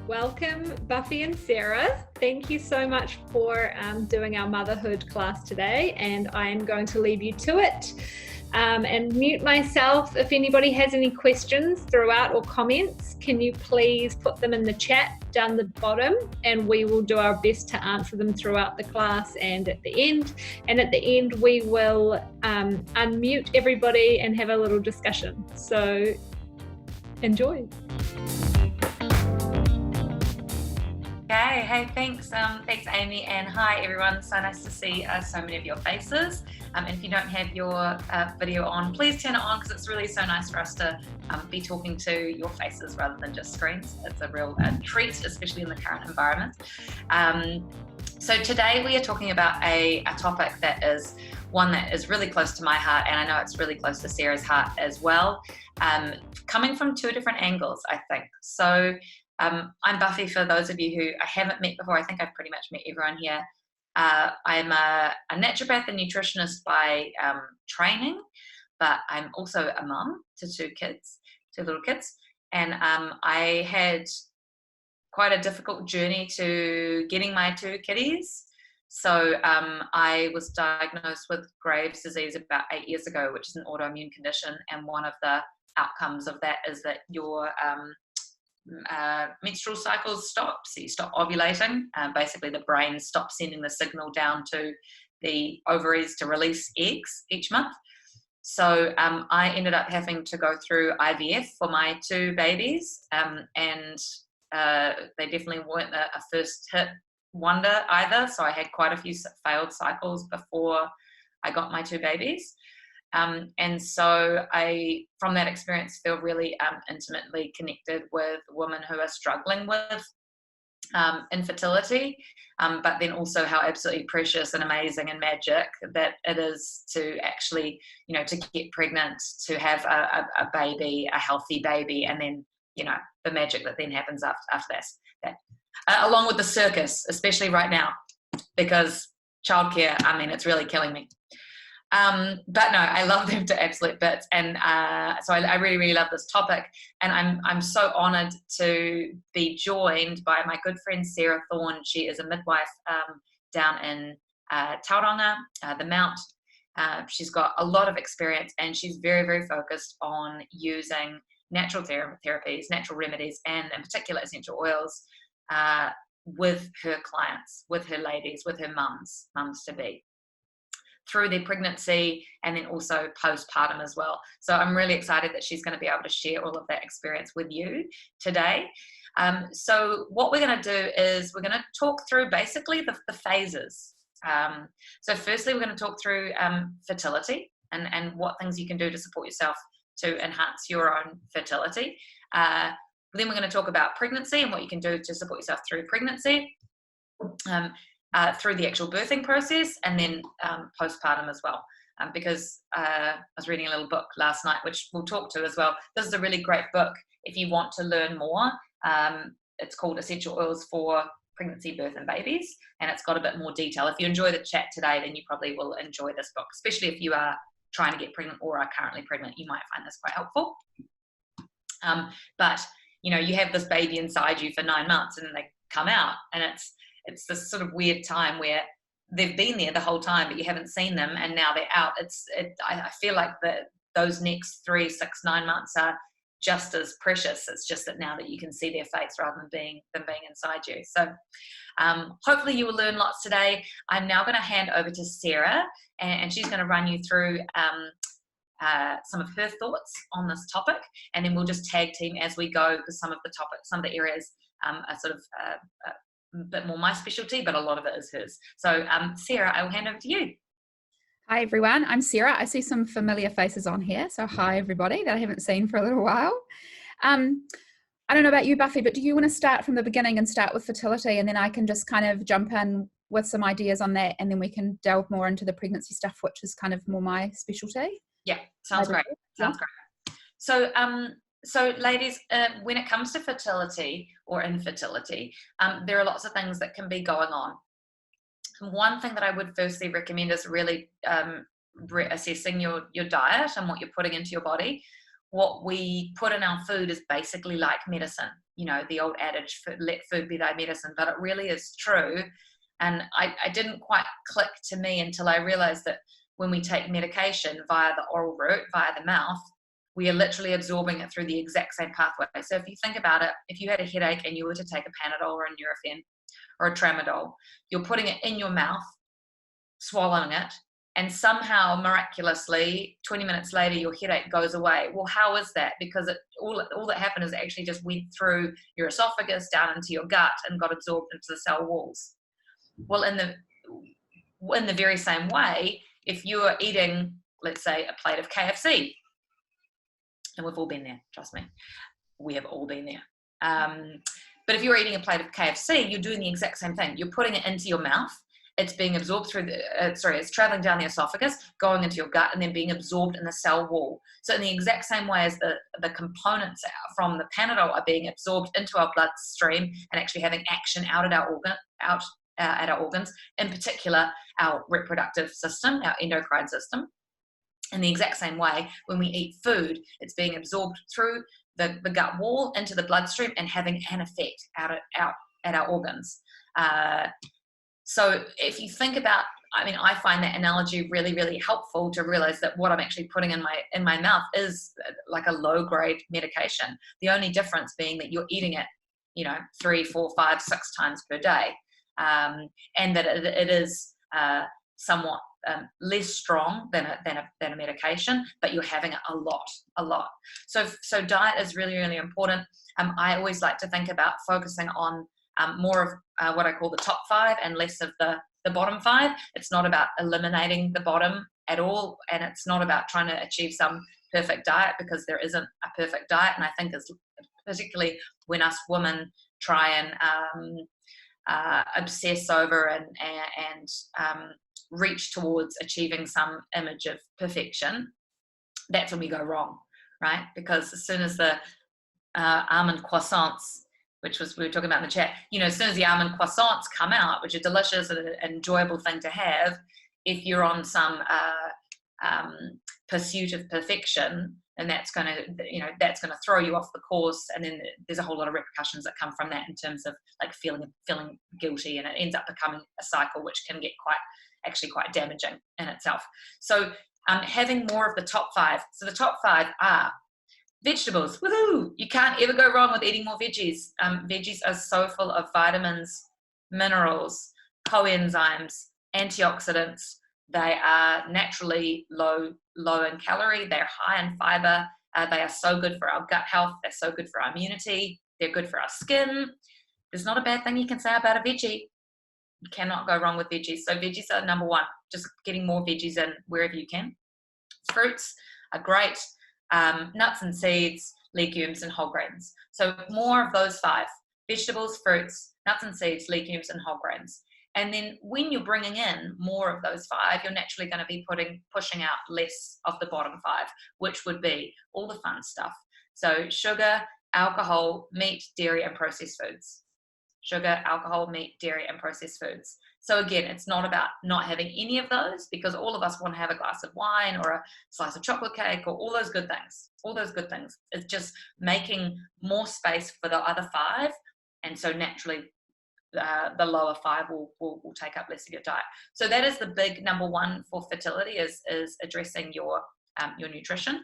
Welcome, Buffy and Sarah. Thank you so much for doing our motherhood class today, and I am going to leave you to it and mute myself. If anybody has any questions throughout or comments, can you please put them in the chat down the bottom, and we will do our best to answer them throughout the class and at the end. And at the end, we will unmute everybody and have a little discussion. So enjoy. Hey, thanks Amy, and hi everyone. So nice to see so many of your faces. And if you don't have your video on, please turn it on, because it's really so nice for us to be talking to your faces rather than just screens. It's a real treat, especially in the current environment. So today we are talking about a topic that is one that is really close to my heart, and I know it's really close to Sarah's heart as well, coming from two different angles, I think. So I'm Buffy, for those of you who I haven't met before. I think I've pretty much met everyone here. I'm a naturopath and nutritionist by training, but I'm also a mum to two little kids. And I had quite a difficult journey to getting my two kiddies. So I was diagnosed with Graves' disease about 8 years ago, which is an autoimmune condition. And one of the outcomes of that is that your menstrual cycles stop, so you stop ovulating. Basically the brain stops sending the signal down to the ovaries to release eggs each month. So I ended up having to go through IVF for my two babies, and they definitely weren't a first hit wonder either. So I had quite a few failed cycles before I got my two babies. And so I, from that experience, feel really intimately connected with women who are struggling with infertility, but then also how absolutely precious and amazing and magic that it is to actually, to get pregnant, to have a baby, a healthy baby, and then, the magic that then happens after that. Along with the circus, especially right now, because childcare, it's really killing me. But no, I love them to absolute bits, and so I really, really love this topic, and I'm so honoured to be joined by my good friend Sarah Thorn. She is a midwife down in Tauranga, the Mount. She's got a lot of experience, and she's very, very focused on using natural therapies, natural remedies, and in particular essential oils with her clients, with her ladies, with her mums to be, through their pregnancy and then also postpartum as well. So I'm really excited that she's going to be able to share all of that experience with you today. So what we're going to do is we're going to talk through basically the phases. So firstly, we're going to talk through fertility and what things you can do to support yourself to enhance your own fertility. Then we're going to talk about pregnancy and what you can do to support yourself through pregnancy. Through the actual birthing process, and then postpartum as well, because I was reading a little book last night, which we'll talk to as well. This is a really great book if you want to learn more. It's called Essential Oils for Pregnancy, Birth and Babies, and it's got a bit more detail. If you enjoy the chat today, then you probably will enjoy this book, especially if you are trying to get pregnant or are currently pregnant. You might find this quite helpful. But you have this baby inside you for 9 months, and then they come out, and it's this sort of weird time where they've been there the whole time, but you haven't seen them, and now they're out. I feel like those next 3, 6, 9 months are just as precious. It's just that now that you can see their face rather than being inside you. So hopefully you will learn lots today. I'm now going to hand over to Sarah, and she's going to run you through some of her thoughts on this topic, and then we'll just tag team as we go, because some of the areas are sort of a bit more my specialty, but a lot of it is hers. So Sarah, I will hand over to you. Hi everyone, I'm Sarah. I see some familiar faces on here, so hi everybody that I haven't seen for a little while. I don't know about you, Buffy, but do you want to start from the beginning and start with fertility, and then I can just kind of jump in with some ideas on that, and then we can delve more into the pregnancy stuff, which is kind of more my specialty? Yeah, sounds great. Sounds great. So ladies, when it comes to fertility or infertility, there are lots of things that can be going on. One thing that I would firstly recommend is really assessing your diet and what you're putting into your body. What we put in our food is basically like medicine. the old adage, let food be thy medicine, but it really is true. And I didn't quite click to me until I realized that when we take medication via the oral route, via the mouth, we are literally absorbing it through the exact same pathway. So if you think about it, if you had a headache and you were to take a Panadol or a Nurofen or a Tramadol, you're putting it in your mouth, swallowing it, and somehow miraculously 20 minutes later your headache goes away. Well, how is that? Because all that happened is it actually just went through your esophagus down into your gut and got absorbed into the cell walls. Well, in the very same way, if you are eating, let's say, a plate of KFC, and we've all been there, trust me, we have all been there. But if you're eating a plate of KFC, you're doing the exact same thing. You're putting it into your mouth. It's being absorbed through it's traveling down the esophagus, going into your gut, and then being absorbed in the cell wall. So in the exact same way as the components from the Panadol are being absorbed into our bloodstream and actually having action out at our organs, in particular our reproductive system, our endocrine system. In the exact same way, when we eat food, it's being absorbed through the gut wall into the bloodstream and having an effect out at our organs. So if you think about, I find that analogy really, really helpful to realize that what I'm actually putting in my mouth is like a low grade medication. The only difference being that you're eating it, 3, 4, 5, 6 times per day, and that it is somewhat less strong than a medication, but you're having it a lot. So diet is really, really important. I always like to think about focusing on more of what I call the top 5 and less of the bottom 5. It's not about eliminating the bottom at all, and it's not about trying to achieve some perfect diet, because there isn't a perfect diet. And I think particularly when us women try and obsess over and reach towards achieving some image of perfection, that's when we go wrong, right? Because as soon as the almond croissants, which we were talking about in the chat, as soon as the almond croissants come out, which are delicious and an enjoyable thing to have, if you're on some pursuit of perfection, and that's going to throw you off the course, and then there's a whole lot of repercussions that come from that in terms of like feeling guilty, and it ends up becoming a cycle which can get quite damaging in itself. So having more of the top 5. So the top 5 are vegetables. Woohoo! You can't ever go wrong with eating more veggies. Veggies are so full of vitamins, minerals, coenzymes, antioxidants. They are naturally low in calorie. They're high in fiber. They are so good for our gut health. They're so good for our immunity. They're good for our skin. There's not a bad thing you can say about a veggie. You cannot go wrong with veggies. So veggies are number 1. Just getting more veggies in wherever you can. Fruits are great. Nuts and seeds, legumes and whole grains. So more of those 5: vegetables, fruits, nuts and seeds, legumes and whole grains. And then when you're bringing in more of those 5, you're naturally going to be pushing out less of the bottom 5, which would be all the fun stuff. So sugar, alcohol, meat, dairy and processed foods. Sugar, alcohol, meat, dairy and processed foods. So again, it's not about not having any of those, because all of us want to have a glass of wine or a slice of chocolate cake or all those good things. It's just making more space for the other 5. And so naturally, the lower 5 will take up less of your diet. So that is the big number 1 for fertility, is addressing your nutrition.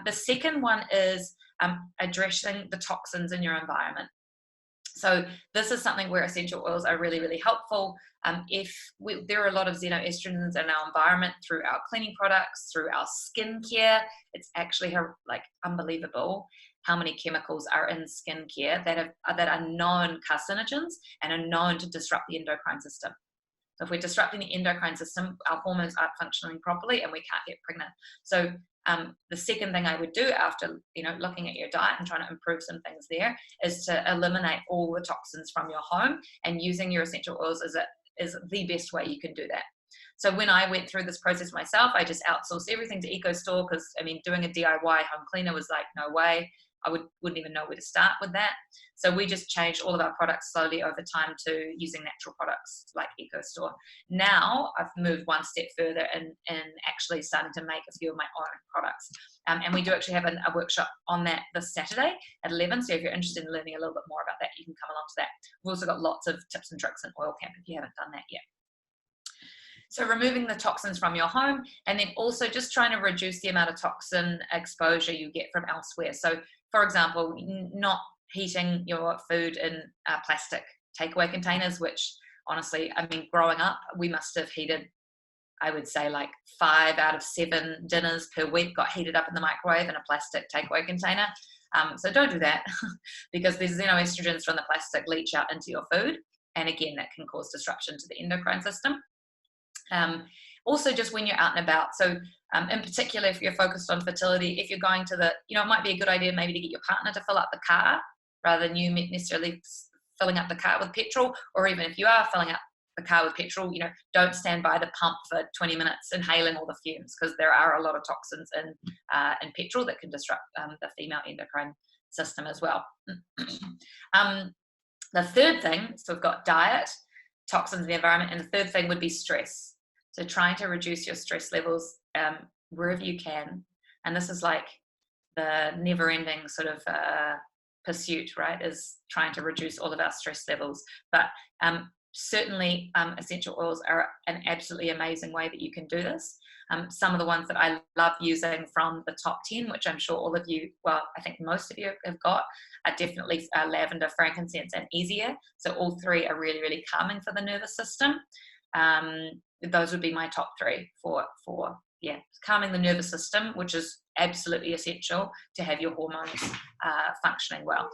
The second one is addressing the toxins in your environment. So this is something where essential oils are really, really helpful. There are a lot of xenoestrogens in our environment through our cleaning products, through our skincare. It's actually like unbelievable how many chemicals are in skincare that are known carcinogens and are known to disrupt the endocrine system. So if we're disrupting the endocrine system, our hormones aren't functioning properly and we can't get pregnant. So the second thing I would do after looking at your diet and trying to improve some things there is to eliminate all the toxins from your home, and using your essential oils is the best way you can do that. So when I went through this process myself, I just outsourced everything to EcoStore, because doing a DIY home cleaner was like, no way. I wouldn't even know where to start with that. So we just changed all of our products slowly over time to using natural products like EcoStore. Now I've moved one step further and actually starting to make a few of my own products. And we do actually have a workshop on that this Saturday at 11. So if you're interested in learning a little bit more about that, you can come along to that. We've also got lots of tips and tricks in Oil Camp if you haven't done that yet. So removing the toxins from your home, and then also just trying to reduce the amount of toxin exposure you get from elsewhere. So for example, not heating your food in plastic takeaway containers, which honestly, I mean, growing up, we must have heated, I would say like 5 out of 7 dinners per week got heated up in the microwave in a plastic takeaway container. So don't do that because these xenoestrogens from the plastic leach out into your food. And again, that can cause disruption to the endocrine system. Also just when you're out and about. So in particular, if you're focused on fertility, if you're going to it might be a good idea maybe to get your partner to fill up the car rather than you necessarily filling up the car with petrol, or even if you are filling up the car with petrol, don't stand by the pump for 20 minutes inhaling all the fumes, because there are a lot of toxins in petrol that can disrupt the female endocrine system as well. The third thing, so we've got diet, toxins in the environment, and the third thing would be stress. So trying to reduce your stress levels wherever you can. And this is like the never-ending sort of pursuit, right, is trying to reduce all of our stress levels. But certainly essential oils are an absolutely amazing way that you can do this. Some of the ones that I love using from the top 10, which I'm sure all of you, well, I think most of you have got, are definitely lavender, frankincense, and easier. So all 3 are really, really calming for the nervous system. Those would be my top 3 for calming the nervous system, which is absolutely essential to have your hormones functioning well.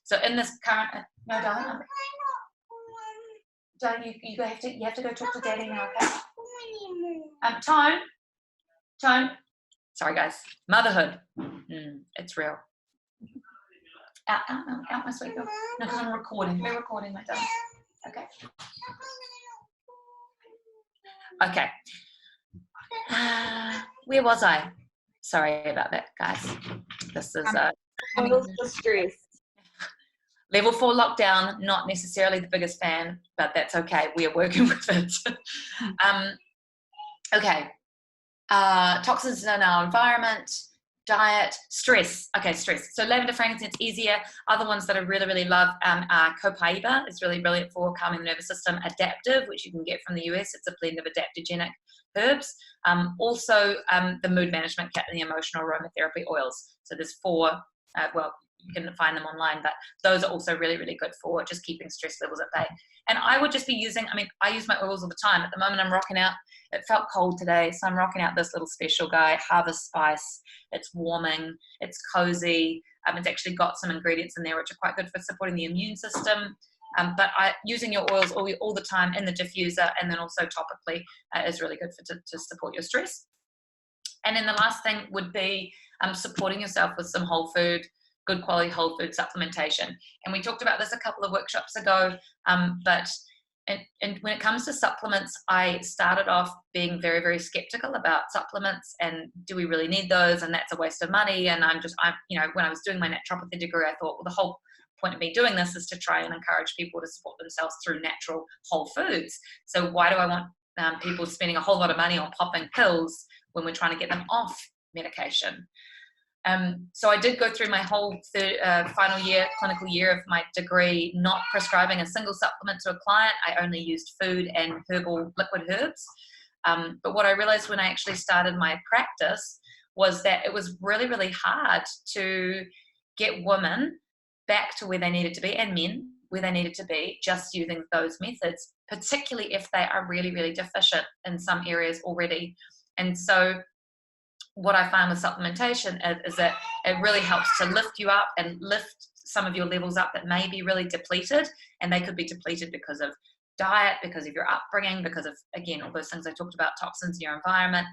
So in this current, no, darling, you have to go talk to Daddy now, okay? Tone. Sorry, guys. Motherhood. It's real. Out my sweet girl. No, because I'm recording. We're recording, my darling. Okay. Okay. Where was I? Sorry about that, guys. This is stress. Level 4 lockdown, not necessarily the biggest fan, but that's okay. We are working with it. Okay. Toxins in our environment, diet, stress. Okay, stress. So lavender, frankincense, easier. Other ones that I really, really love are copaiba. It's really brilliant for calming the nervous system. Adaptive, which you can get from the US. It's a blend of adaptogenic herbs. Also, the mood management kit and the emotional aromatherapy oils. So there's 4, you can find them online, but those are also really, really good for just keeping stress levels at bay. And I would just be using, I use my oils all the time. At the moment, I'm rocking out, it felt cold today, so I'm rocking out this little special guy, Harvest Spice. It's warming, it's cozy. It's actually got some ingredients in there which are quite good for supporting the immune system. But using your oils all the time in the diffuser and then also topically is really good to support your stress. And then the last thing would be supporting yourself with some whole food, good quality whole food supplementation. And we talked about this a couple of workshops ago, but when it comes to supplements, I started off being very, very skeptical about supplements and do we really need those? And that's a waste of money. And when I was doing my naturopathy degree, I thought, well, the whole point of me doing this is to try and encourage people to support themselves through natural whole foods. So why do I want people spending a whole lot of money on popping pills when we're trying to get them off medication? So I did go through my whole final year, clinical year of my degree, not prescribing a single supplement to a client. I only used food and herbal liquid herbs. But what I realized when I actually started my practice was that it was really, really hard to get women back to where they needed to be, and men where they needed to be, just using those methods, particularly if they are really, really deficient in some areas already. And so what I find with supplementation is that it really helps to lift you up and lift some of your levels up that may be really depleted, and they could be depleted because of diet, because of your upbringing, because of, again, all those things I talked about, toxins in your environment.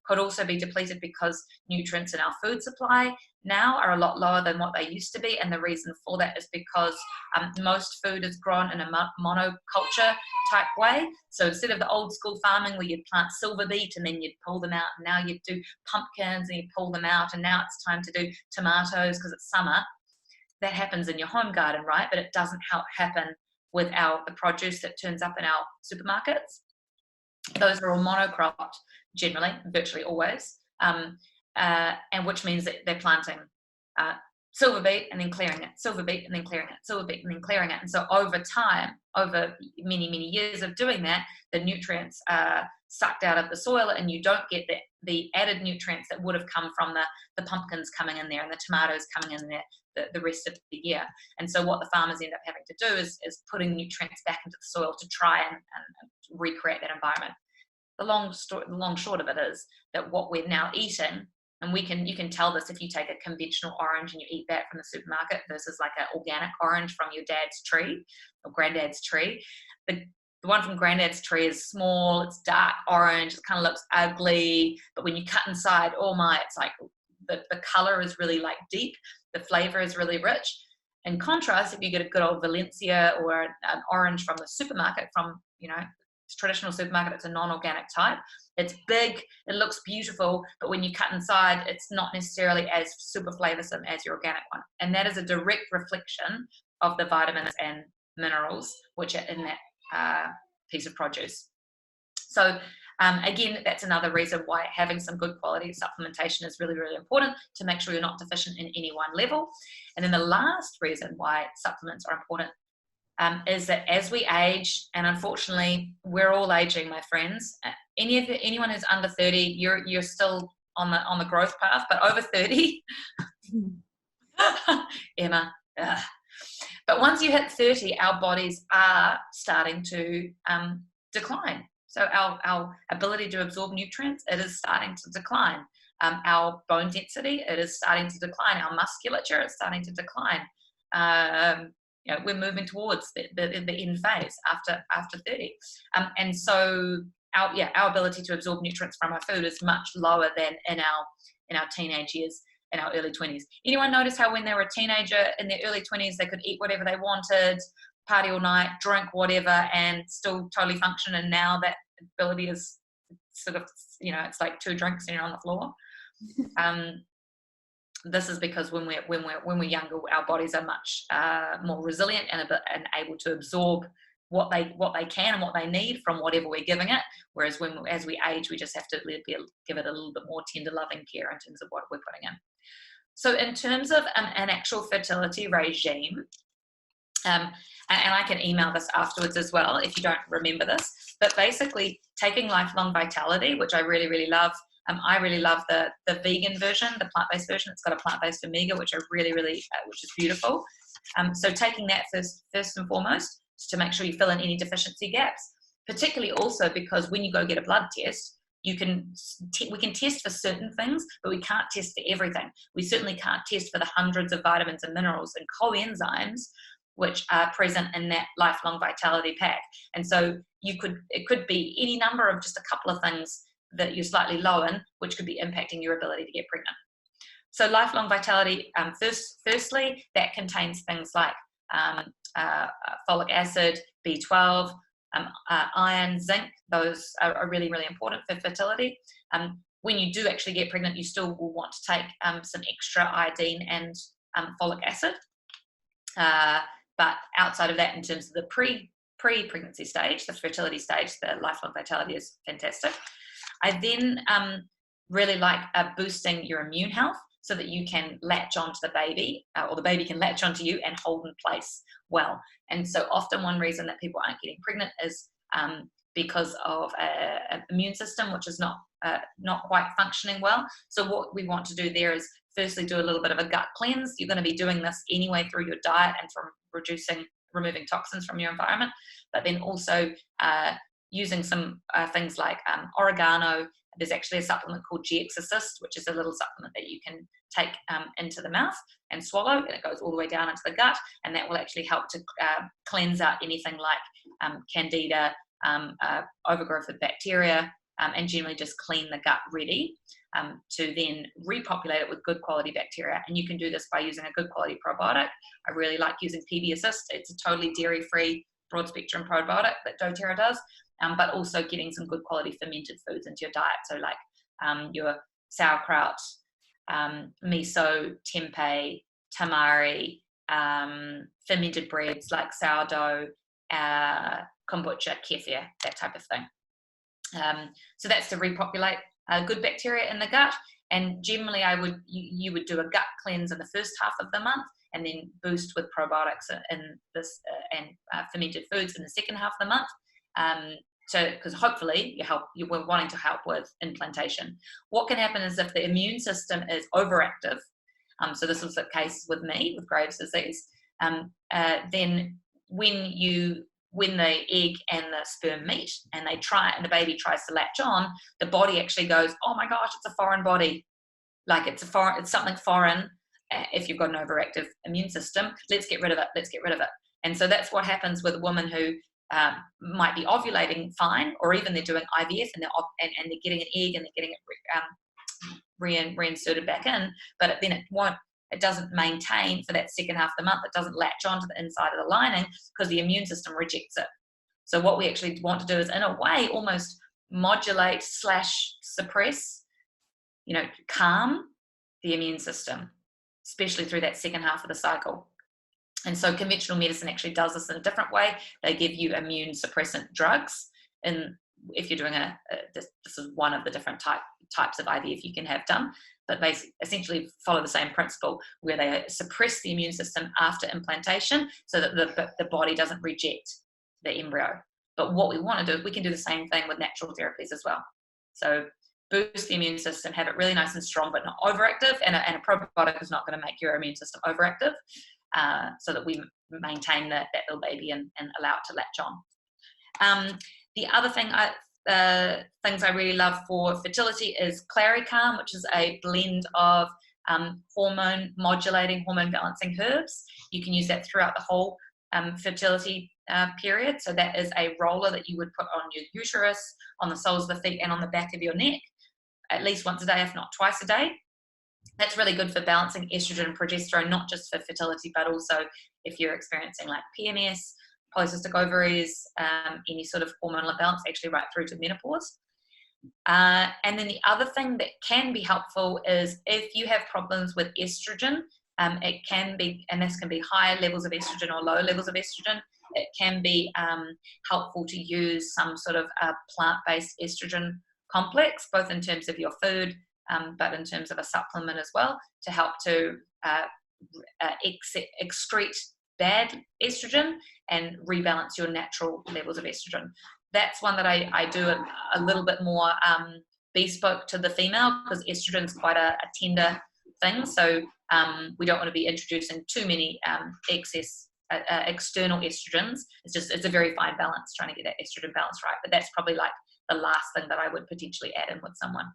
Could also be depleted because nutrients in our food supply now are a lot lower than what they used to be, and the reason for that is because most food is grown in a monoculture type way. So instead of the old school farming where you'd plant silver beet and then you'd pull them out, and now you'd do pumpkins and you pull them out, and now it's time to do tomatoes because it's summer. That happens in your home garden, right? But it doesn't happen with the produce that turns up in our supermarkets. Those are all monocropped, generally, virtually always, and which means that they're planting silver beet and then clearing it, silver beet and then clearing it, silver beet and then clearing it. And so over time, over many, many years of doing that, the nutrients are sucked out of the soil, and you don't get the added nutrients that would have come from the pumpkins coming in there and the tomatoes coming in there the rest of the year. And so what the farmers end up having to do is putting nutrients back into the soil to try and recreate that environment. The long short of it is that what we're now eating, and you can tell this if you take a conventional orange and you eat that from the supermarket versus like an organic orange from your dad's tree or granddad's tree. The one from granddad's tree is small, it's dark orange, it kind of looks ugly, but when you cut inside, oh my, it's like the color is really like deep, the flavor is really rich. In contrast, if you get a good old Valencia or an orange from the supermarket, from traditional supermarket, it's a non-organic type. It's big, it looks beautiful, but when you cut inside, it's not necessarily as super flavorsome as your organic one. And that is a direct reflection of the vitamins and minerals which are in that piece of produce. So again, that's another reason why having some good quality supplementation is really, really important, to make sure you're not deficient in any one level. And then the last reason why supplements are important is that as we age, and unfortunately we're all aging, my friends, anyone who's under 30, you're still on the growth path, but over 30 Emma, but once you hit 30, our bodies are starting to decline. So our ability to absorb nutrients, it is starting to decline. Our bone density, it is starting to decline. Our musculature is starting to decline. We're moving towards the end phase after 30, and so our ability to absorb nutrients from our food is much lower than in our teenage years, in our early 20s. Anyone notice how when they were a teenager in their early 20s, they could eat whatever they wanted, party all night, drink whatever, and still totally function? And now that ability is sort of, it's like 2 drinks and you're on the floor. This is because when we're younger, our bodies are much more resilient and able to absorb what they can and what they need from whatever we're giving it. Whereas as we age, we just have to give it a little bit more tender, loving care in terms of what we're putting in. So in terms of an actual fertility regime, and I can email this afterwards as well if you don't remember this, but basically taking Lifelong Vitality, which I really, really love. I really love the vegan version, the plant-based version. It's got a plant-based omega, which I really, really, which is beautiful. So taking that first and foremost, to make sure you fill in any deficiency gaps, particularly also because when you go get a blood test, we can test for certain things, but we can't test for everything. We certainly can't test for the hundreds of vitamins and minerals and coenzymes which are present in that Lifelong Vitality pack. And so it could be any number of just a couple of things that you're slightly low in, which could be impacting your ability to get pregnant. So Lifelong Vitality, firstly, that contains things like folic acid, B12, iron, zinc. Those are really, really important for fertility. When you do actually get pregnant, you still will want to take some extra iodine and folic acid. But outside of that, in terms of the pre-pregnancy stage, the fertility stage, the Lifelong Vitality is fantastic. I then really like boosting your immune health so that you can latch onto the baby, or the baby can latch onto you and hold in place well. And so often one reason that people aren't getting pregnant is because of an immune system which is not quite functioning well. So what we want to do there is firstly do a little bit of a gut cleanse. You're going to be doing this anyway through your diet and from removing toxins from your environment, but then also using some things like oregano. There's actually a supplement called GX Assist, which is a little supplement that you can take into the mouth and swallow, and it goes all the way down into the gut, and that will actually help to cleanse out anything like candida, overgrowth of bacteria, and generally just clean the gut ready. to then repopulate it with good quality bacteria. And you can do this by using a good quality probiotic. I really like using PB Assist. It's a totally dairy-free, broad spectrum probiotic that doTERRA does, but also getting some good quality fermented foods into your diet. So like your sauerkraut, miso, tempeh, tamari, fermented breads like sourdough, kombucha, kefir, that type of thing. So that's to repopulate good bacteria in the gut. And generally you would do a gut cleanse in the first half of the month, and then boost with probiotics in this and fermented foods in the second half of the month. So, because hopefully you're wanting to help with implantation. What can happen is if the immune system is overactive, so this was the case with me with Graves' disease, then when the egg and the sperm meet and the baby tries to latch on, the body actually goes, oh my gosh, it's a foreign body. Like it's something foreign. If you've got an overactive immune system, let's get rid of it. And so that's what happens with a woman who might be ovulating fine, or even they're doing IVF and they're getting an egg and they're getting it reinserted back in, but then it doesn't maintain for that second half of the month. It doesn't latch onto the inside of the lining because the immune system rejects it. So what we actually want to do is, in a way, almost modulate / suppress, calm the immune system, especially through that second half of the cycle. And so conventional medicine actually does this in a different way. They give you immune suppressant drugs. And if you're doing this is one of the different types of IVF you can have done, but they essentially follow the same principle where they suppress the immune system after implantation so that the body doesn't reject the embryo. But what we want to do, we can do the same thing with natural therapies as well. So boost the immune system, have it really nice and strong, but not overactive. And a probiotic is not going to make your immune system overactive, so that we maintain that little baby and allow it to latch on. The other thing, things I really love for fertility is Claricalm, which is a blend of hormone modulating, hormone balancing herbs. You can use that throughout the whole fertility period. So that is a roller that you would put on your uterus, on the soles of the feet, and on the back of your neck, at least once a day, if not twice a day. That's really good for balancing estrogen and progesterone, not just for fertility, but also if you're experiencing like PMS, polycystic ovaries, any sort of hormonal imbalance, actually right through to menopause. And then the other thing that can be helpful is if you have problems with estrogen, it can be, and this can be higher levels of estrogen or low levels of estrogen, it can be helpful to use some sort of plant-based estrogen complex, both in terms of your food, but in terms of a supplement as well, to help to excrete bad estrogen and rebalance your natural levels of estrogen. That's one that I do a little bit more bespoke to the female, because estrogen is quite a tender thing. So we don't want to be introducing too many excess external estrogens. It's a very fine balance, trying to get that estrogen balance right. But that's probably like the last thing that I would potentially add in with someone.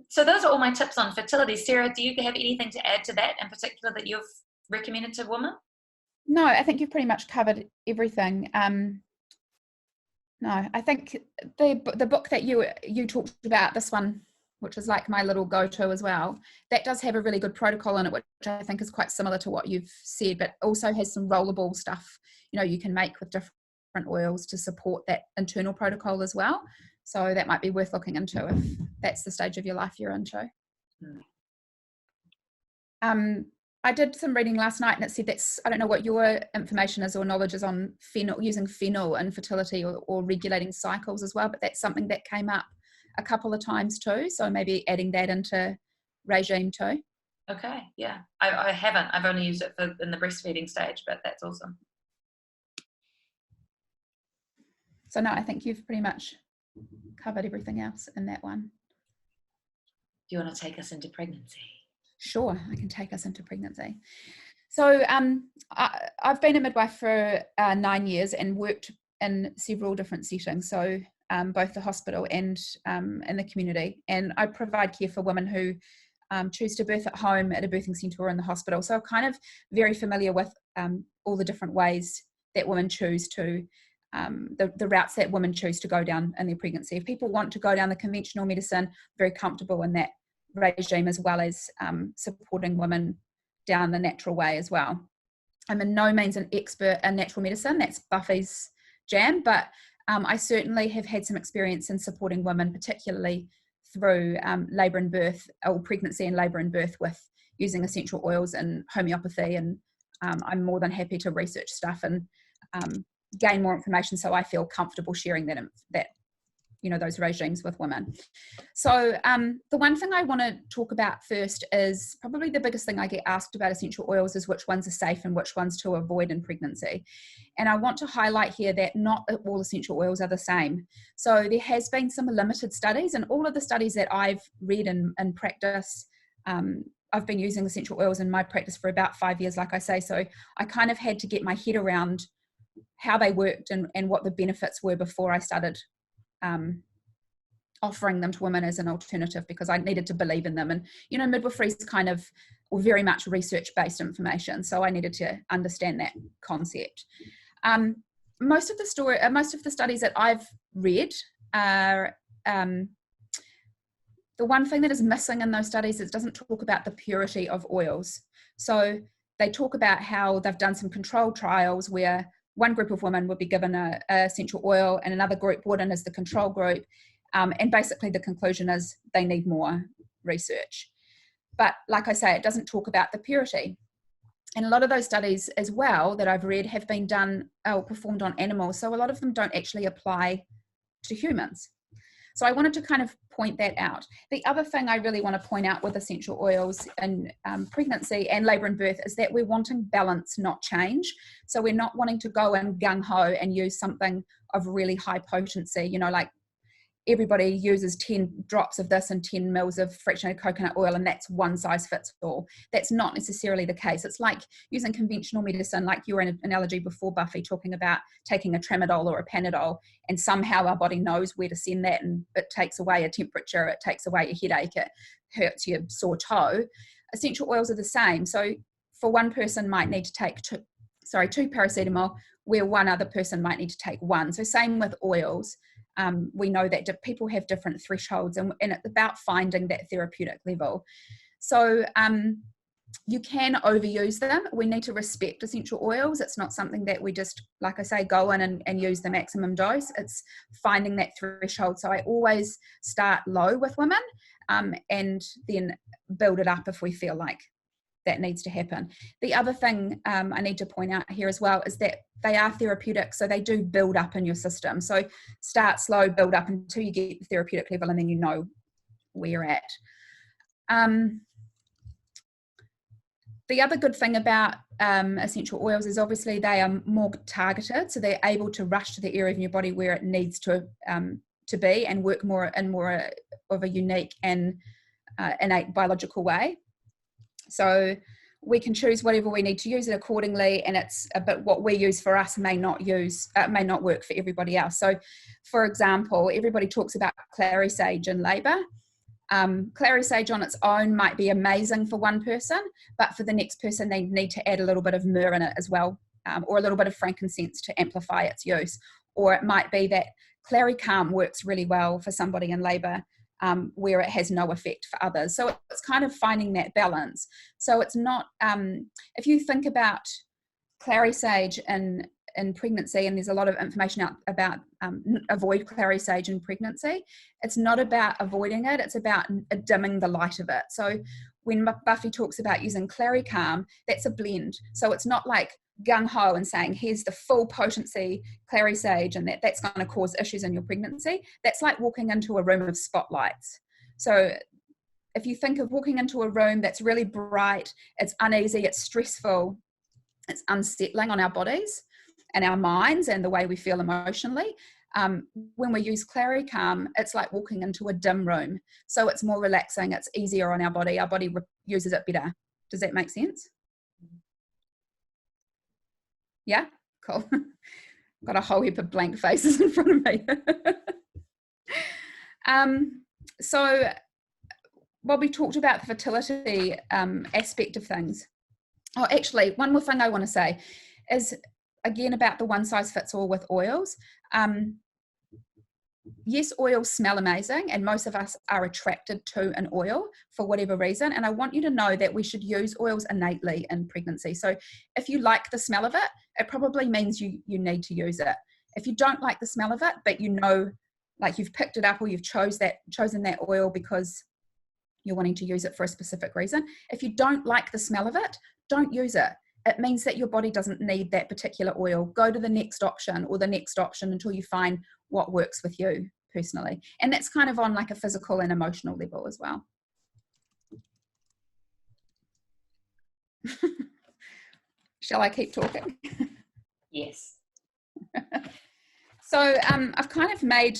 So those are all my tips on fertility. Sarah, do you have anything to add to that in particular that you've recommended to women? No, I think you've pretty much covered everything. No, I think the book that you talked about, this one, which is like my little go-to as well, that does have a really good protocol in it, which I think is quite similar to what you've said, but also has some rollable stuff, you can make with different oils to support that internal protocol as well. So that might be worth looking into if that's the stage of your life you're into. I did some reading last night, and it said I don't know what your information is or knowledge is on using fennel in fertility or regulating cycles as well, but that's something that came up a couple of times too. So maybe adding that into regime too. Okay, yeah. I haven't. I've only used it in the breastfeeding stage, but that's awesome. So no, I think you've pretty much covered everything else in that one. Do you want to take us into pregnancy? Sure, I can take us into pregnancy. So I've been a midwife for 9 years and worked in several different settings, so both the hospital and in the community. And I provide care for women who choose to birth at home, at a birthing centre, or in the hospital. So I'm kind of very familiar with all the different ways that women choose to the routes that women choose to go down in their pregnancy. If people want to go down the conventional medicine, very comfortable in that regime, as well as supporting women down the natural way as well. I'm in no means an expert in natural medicine. That's Buffy's jam, but I certainly have had some experience in supporting women, particularly through labour and birth, or pregnancy and labour and birth, with using essential oils and homeopathy. And I'm more than happy to research stuff and gain more information, so I feel comfortable sharing that those regimes with women. So the one thing I want to talk about first is probably the biggest thing I get asked about essential oils is which ones are safe and which ones to avoid in pregnancy. And I want to highlight here that not all essential oils are the same. So there has been some limited studies, and all of the studies that I've read in practice, I've been using essential oils in my practice for about 5 years, like I say, so I kind of had to get my head around how they worked and what the benefits were before I started offering them to women as an alternative, because I needed to believe in them. And midwifery is kind of very much research-based information, so I needed to understand that concept. Most of the studies that I've read are the one thing that is missing in those studies is it doesn't talk about the purity of oils. So they talk about how they've done some controlled trials where one group of women would be given a essential oil and another group wouldn't, as the control group. And basically the conclusion is they need more research. But like I say, it doesn't talk about the purity. And a lot of those studies as well that I've read have been done or performed on animals. So a lot of them don't actually apply to humans. So I wanted to kind of point that out. The other thing I really want to point out with essential oils in pregnancy and labour and birth is that we're wanting balance, not change. So we're not wanting to go in gung-ho and use something of really high potency, like everybody uses 10 drops of this and 10 mils of fractionated coconut oil, and that's one size fits all. That's not necessarily the case. It's like using conventional medicine, like your analogy before, Buffy, talking about taking a tramadol or a Panadol, and somehow our body knows where to send that, and it takes away a temperature, it takes away a headache, it hurts your sore toe. Essential oils are the same. So for one person might need to take two paracetamol, where one other person might need to take one. So same with oils. We know that people have different thresholds, and it's about finding that therapeutic level. So you can overuse them. We need to respect essential oils. It's not something that we just, like I say, go in and use the maximum dose. It's finding that threshold. So I always start low with women and then build it up if we feel like that needs to happen. The other thing I need to point out here as well is that they are therapeutic, so they do build up in your system. So start slow, build up until you get the therapeutic level, and then you know where you're at. The other good thing about essential oils is obviously they are more targeted, so they're able to rush to the area in your body where it needs to be and work more of a unique and innate biological way. So we can choose whatever we need to use it accordingly, and but what we use for us may not work for everybody else. So, for example, everybody talks about clary sage in labour. Clary sage on its own might be amazing for one person, but for the next person they need to add a little bit of myrrh in it as well, or a little bit of frankincense to amplify its use. Or it might be that clary calm works really well for somebody in labour, where it has no effect for others. So it's kind of finding that balance. So it's not, if you think about clary sage in pregnancy, and there's a lot of information out about avoid clary sage in pregnancy, it's not about avoiding it, it's about dimming the light of it. So when Buffy talks about using clary calm, that's a blend. So it's not like gung-ho and saying here's the full potency clary sage and that's going to cause issues in your pregnancy. That's like walking into a room of spotlights. So if you think of walking into a room that's really bright, it's uneasy, it's stressful, it's unsettling on our bodies and our minds and the way we feel emotionally, when we use clary calm, it's like walking into a dim room. So it's more relaxing, it's easier on our body uses it better. Does that make sense? Yeah, cool. Got a whole heap of blank faces in front of me. So while we talked about the fertility aspect of things, actually, one more thing I want to say is again, about the one size fits all with oils. Yes, oils smell amazing, and most of us are attracted to an oil for whatever reason. And I want you to know that we should use oils innately in pregnancy. So if you like the smell of it, it probably means you need to use it. If you don't like the smell of it, but you know, like you've picked it up or you've chosen that oil because you're wanting to use it for a specific reason. If you don't like the smell of it, don't use it. It means that your body doesn't need that particular oil. Go to the next option or the next option until you find what works with you personally. And that's kind of on like a physical and emotional level as well. Shall I keep talking? Yes. So I've kind of made,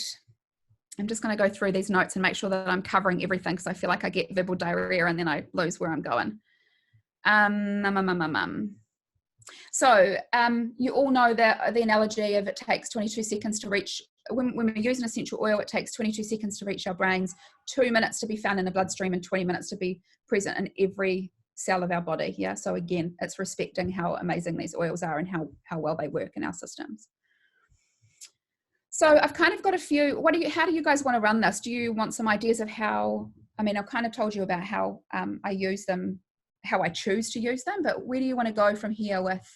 I'm just going to go through these notes and make sure that I'm covering everything, because I feel like I get verbal diarrhea and then I lose where I'm going. So you all know that the analogy of it takes 22 seconds to reach, when we use an essential oil, it takes 22 seconds to reach our brains, 2 minutes to be found in the bloodstream, and 20 minutes to be present in every cell of our body. Yeah. So again, it's respecting how amazing these oils are and how well they work in our systems. So I've kind of got a few, how do you guys want to run this? Do you want some ideas of how, I mean, I've kind of told you about how I use them, how I choose to use them, but where do you want to go from here with?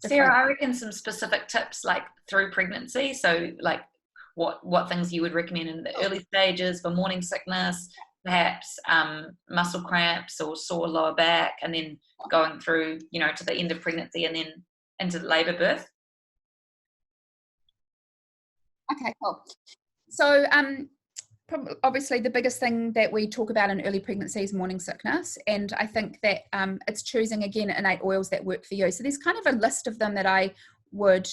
Sarah, I reckon some specific tips like through pregnancy. So like what things you would recommend in the early stages for morning sickness, perhaps muscle cramps or sore lower back, and then going through, you know, to the end of pregnancy and then into labor birth. Okay, cool. So obviously the biggest thing that we talk about in early pregnancy is morning sickness, and I think that it's choosing again innate oils that work for you. So there's kind of a list of them that I would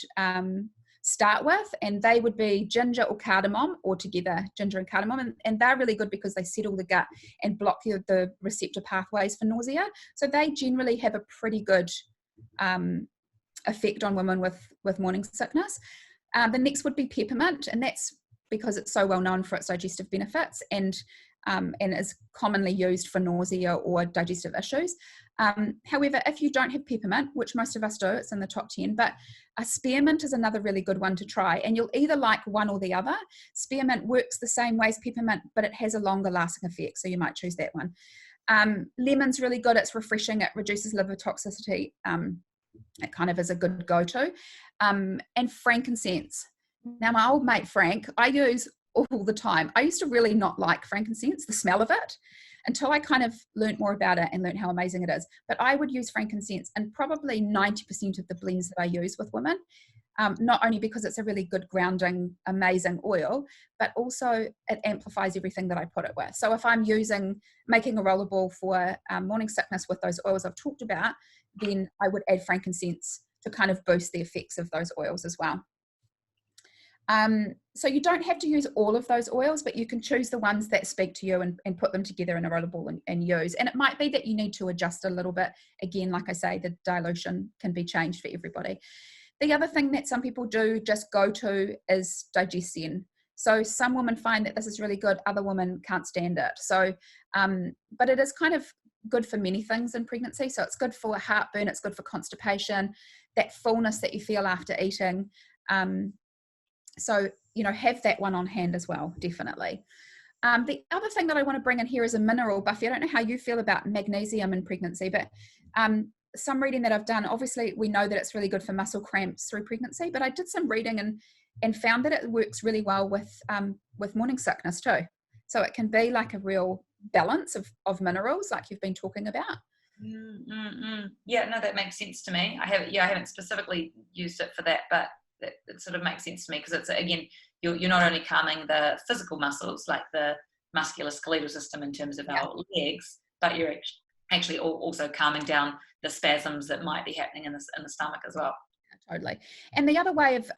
start with, and they would be ginger or cardamom, or together ginger and cardamom, and they're really good because they settle the gut and block the receptor pathways for nausea. So they generally have a pretty good effect on women with morning sickness. The next would be peppermint, and that's because it's so well known for its digestive benefits and is commonly used for nausea or digestive issues. However, if you don't have peppermint, which most of us do, it's in the top 10, but a spearmint is another really good one to try, and you'll either like one or the other. Spearmint works the same way as peppermint, but it has a longer lasting effect, so you might choose that one. Lemon's really good, it's refreshing, it reduces liver toxicity. It kind of is a good go-to. And frankincense. Now, my old mate Frank, I use all the time. I used to really not like frankincense, the smell of it, until I kind of learned more about it and learned how amazing it is. But I would use frankincense in probably 90% of the blends that I use with women, not only because it's a really good grounding, amazing oil, but also it amplifies everything that I put it with. So if I'm making a rollerball for morning sickness with those oils I've talked about, then I would add frankincense to kind of boost the effects of those oils as well. So you don't have to use all of those oils, but you can choose the ones that speak to you and put them together in a rollerball and use. And it might be that you need to adjust a little bit. Again, like I say, the dilution can be changed for everybody. The other thing that some people do just go to is Digestion. So some women find that this is really good, other women can't stand it. So, but it is kind of good for many things in pregnancy. So it's good for heartburn, it's good for constipation, that fullness that you feel after eating. So, you know, have that one on hand as well, definitely. The other thing that I want to bring in here is a mineral. Buffy, I don't know how you feel about magnesium in pregnancy, but some reading that I've done, obviously we know that it's really good for muscle cramps through pregnancy, but I did some reading and found that it works really well with morning sickness too. So it can be like a real balance of minerals like you've been talking about. Yeah, no, that makes sense to me. I haven't specifically used it for that, but it sort of makes sense to me, because it's, again, you're not only calming the physical muscles like the musculoskeletal system in terms of our legs, but you're actually also calming down the spasms that might be happening in the stomach as well. Totally. And the other way of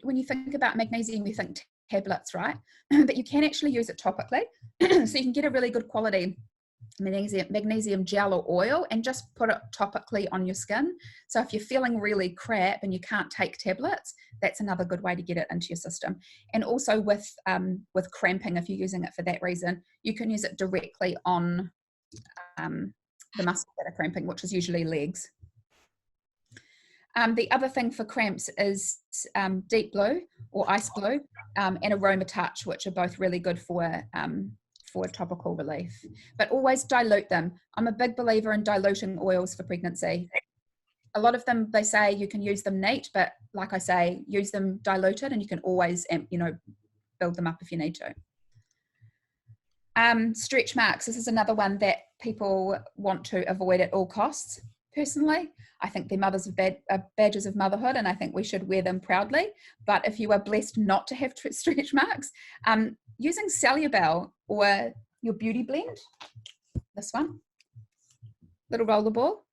when you think about magnesium, you think tablets, right? But you can actually use it topically. So you can get a really good quality magnesium gel or oil and just put it topically on your skin. So if you're feeling really crap and you can't take tablets, that's another good way to get it into your system. And also with cramping, if you're using it for that reason, you can use it directly on the muscles that are cramping, which is usually legs. The other thing for cramps is deep blue or ice blue and aroma touch, which are both really good for topical relief. But always dilute them. I'm a big believer in diluting oils for pregnancy. A lot of them, they say you can use them neat, but like I say, use them diluted, and you can always, build them up if you need to. Stretch marks. This is another one that people want to avoid at all costs. Personally, I think they're badges of motherhood, and I think we should wear them proudly. But if you are blessed not to have stretch marks, using Celubel or your beauty blend, this one, little roller ball,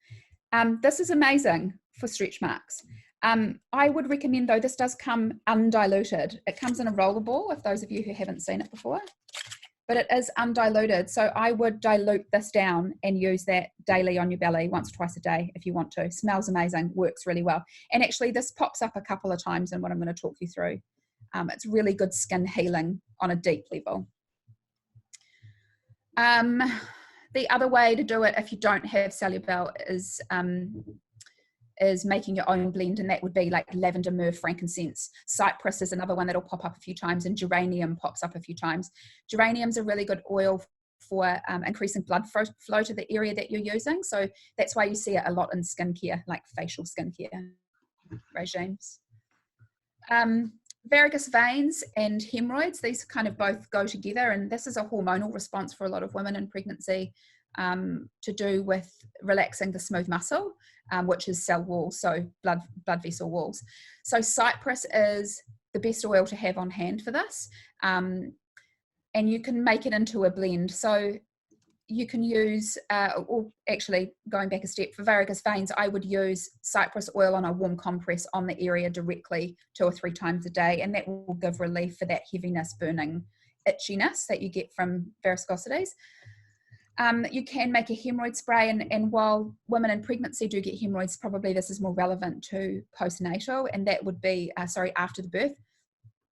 this is amazing for stretch marks. I would recommend, though, this does come undiluted. It comes in a roller ball, if those of you who haven't seen it before, but it is undiluted. So I would dilute this down and use that daily on your belly, once or twice a day if you want to. Smells amazing, works really well. And actually this pops up a couple of times in what I'm going to talk you through. It's really good skin healing on a deep level. The other way to do it if you don't have Celubel is making your own blend, and that would be like lavender, myrrh, frankincense. Cypress is another one that'll pop up a few times, and geranium pops up a few times. Geranium's a really good oil for increasing blood flow to the area that you're using, so that's why you see it a lot in skincare, like facial skincare regimes. Varicose veins and hemorrhoids, these kind of both go together, and this is a hormonal response for a lot of women in pregnancy, to do with relaxing the smooth muscle, which is cell walls, so blood vessel walls. So cypress is the best oil to have on hand for this, and you can make it into a blend. So you can use, or actually going back a step, for varicose veins, I would use cypress oil on a warm compress on the area directly 2 or 3 times a day, and that will give relief for that heaviness, burning, itchiness that you get from varicosities. You can make a hemorrhoid spray, and while women in pregnancy do get hemorrhoids, probably this is more relevant to postnatal, and that would be, after the birth.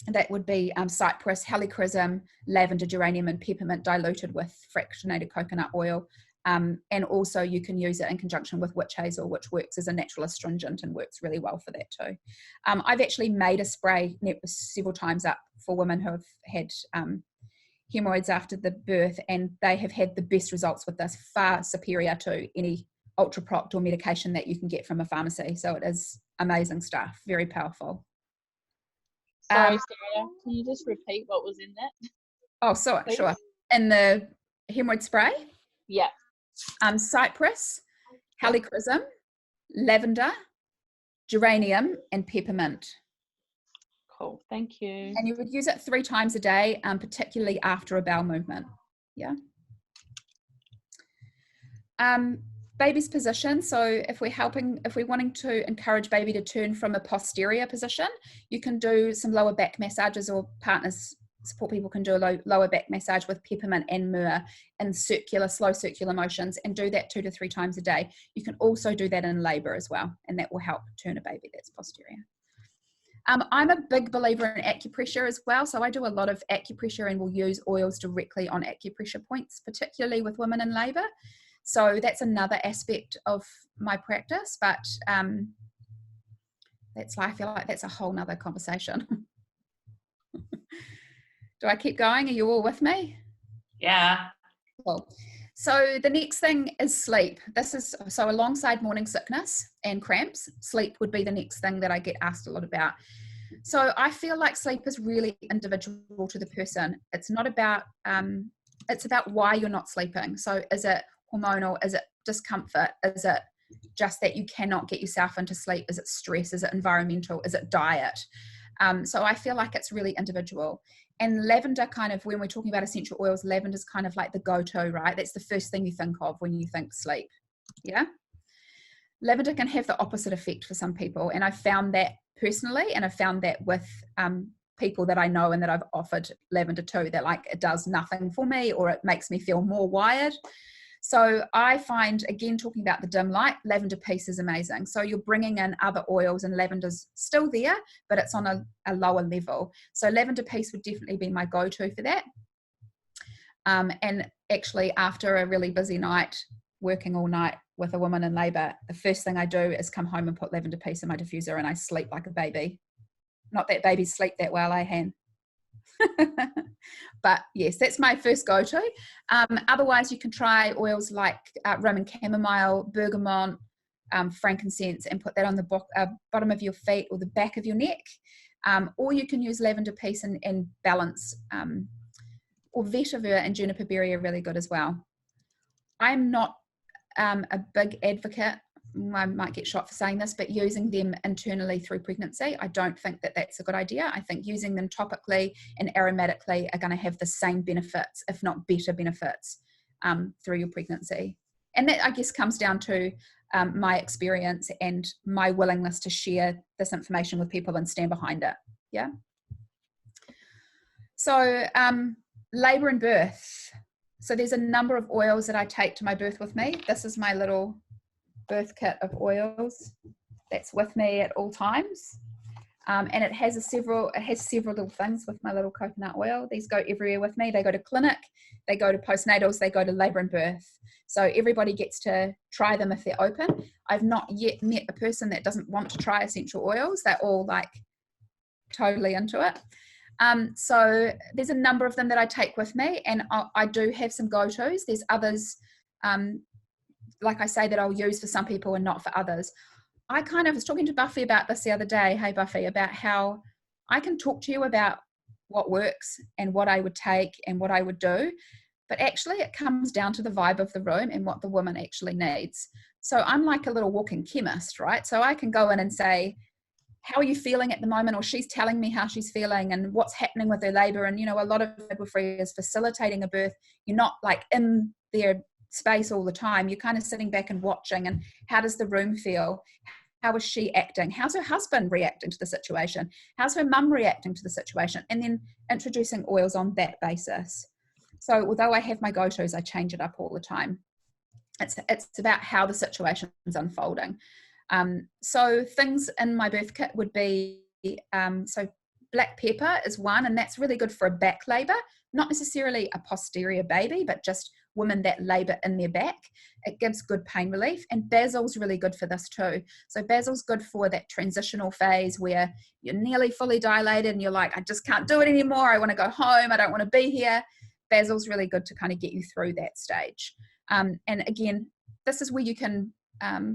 And that would be cypress, helichrysum, lavender, geranium, and peppermint diluted with fractionated coconut oil. And also you can use it in conjunction with witch hazel, which works as a natural astringent and works really well for that too. I've actually made a spray several times up for women who have had hemorrhoids after the birth, and they have had the best results with this, far superior to any ultra-proct or medication that you can get from a pharmacy. So it is amazing stuff, very powerful. Sorry, Sarah, can you just repeat what was in that? Oh, so sure. In the hemorrhoid spray? Yeah. Cypress, helichrysum, lavender, geranium, and peppermint. Cool, thank you. And you would use it 3 times a day, particularly after a bowel movement. Yeah. Baby's position. So if we're wanting to encourage baby to turn from a posterior position, you can do some lower back massages, or partners, support people can do a lower back massage with peppermint and myrrh in slow circular motions, and do that 2 to 3 times a day. You can also do that in labor as well, and that will help turn a baby that's posterior. I'm a big believer in acupressure as well. So I do a lot of acupressure, and will use oils directly on acupressure points, particularly with women in labor. So that's another aspect of my practice, but I feel like that's a whole nother conversation. Do I keep going? Are you all with me? Yeah. Cool. So the next thing is sleep. So alongside morning sickness and cramps, sleep would be the next thing that I get asked a lot about. So I feel like sleep is really individual to the person. It's not about, it's about why you're not sleeping. So is it hormonal? Is it discomfort? Is it just that you cannot get yourself into sleep? Is it stress? Is it environmental? Is it diet? So I feel like it's really individual. And lavender, kind of, when we're talking about essential oils, lavender is kind of like the go-to, right? That's the first thing you think of when you think sleep. Yeah. Lavender can have the opposite effect for some people. And I've found that personally, and I've found that with people that I know and that I've offered lavender to, that like it does nothing for me, or it makes me feel more wired. So I find, again, talking about the dim light, lavender piece is amazing. So you're bringing in other oils, and lavender's still there, but it's on a lower level. So lavender piece would definitely be my go-to for that. And actually, after a really busy night, working all night, with a woman in labour, the first thing I do is come home and put lavender piece in my diffuser, and I sleep like a baby. Not that babies sleep that well, Han. But yes, that's my first go-to. Otherwise, you can try oils like Roman chamomile, bergamot, frankincense, and put that on the bottom of your feet or the back of your neck. Or you can use lavender piece and balance, or vetiver and juniper berry are really good as well. I'm not a big advocate, I might get shot for saying this, but using them internally through pregnancy, I don't think that that's a good idea. I think using them topically and aromatically are going to have the same benefits, if not better benefits, through your pregnancy. And that, I guess, comes down to my experience and my willingness to share this information with people and stand behind it. Yeah. So labour and birth. So there's a number of oils that I take to my birth with me. This is my little birth kit of oils that's with me at all times. And it has several little things with my little coconut oil. These go everywhere with me. They go to clinic, they go to postnatals, they go to labour and birth. So everybody gets to try them if they're open. I've not yet met a person that doesn't want to try essential oils. They're all like totally into it. So there's a number of them that I take with me, and I do have some go-tos. There's others, like I say, that I'll use for some people and not for others. I kind of was talking to Buffy about this the other day. Hey, Buffy, about how I can talk to you about what works and what I would take and what I would do, but actually it comes down to the vibe of the room and what the woman actually needs. So I'm like a little walking chemist, right? So I can go in and say, how are you feeling at the moment? Or she's telling me how she's feeling and what's happening with her labor. And, you know, a lot of midwifery is facilitating a birth. You're not like in their space all the time. You're kind of sitting back and watching, and how does the room feel? How is she acting? How's her husband reacting to the situation? How's her mum reacting to the situation? And then introducing oils on that basis. So although I have my go-tos, I change it up all the time. It's about how the situation is unfolding. So things in my birth kit would be, so black pepper is one, and that's really good for a back labour, not necessarily a posterior baby, but just women that labour in their back. It gives good pain relief, and basil's really good for this too. So basil's good for that transitional phase where you're nearly fully dilated and you're like, I just can't do it anymore. I want to go home. I don't want to be here. Basil's really good to kind of get you through that stage. And again, this is where you can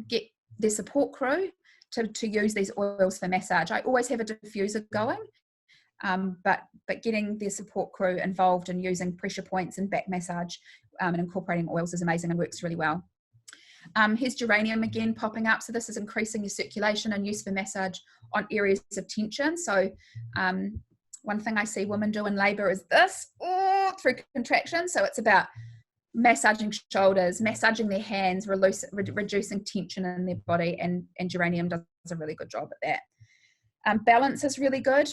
get their support crew to use these oils for massage. I always have a diffuser going, but getting their support crew involved in using pressure points and back massage and incorporating oils is amazing and works really well. Here's geranium again popping up. So this is increasing your circulation and use for massage on areas of tension. So one thing I see women do in labour is this, through contraction. So it's about massaging shoulders, massaging their hands, reducing tension in their body, and geranium does a really good job at that. Balance is really good.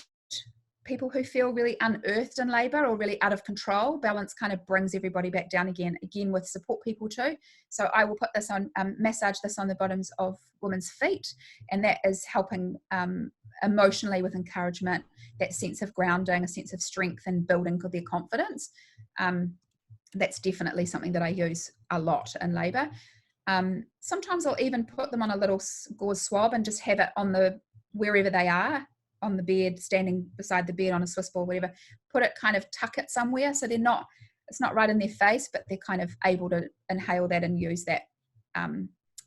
People who feel really unearthed in labour or really out of control, balance kind of brings everybody back down again with support people too. So I will put this on, massage this on the bottoms of women's feet, and that is helping emotionally with encouragement, that sense of grounding, a sense of strength and building their confidence. That's definitely something that I use a lot in labour. Sometimes I'll even put them on a little gauze swab and just have it on wherever they are, on the bed, standing beside the bed on a Swiss ball, whatever, put it, kind of tuck it somewhere so it's not right in their face, but they're kind of able to inhale that and use that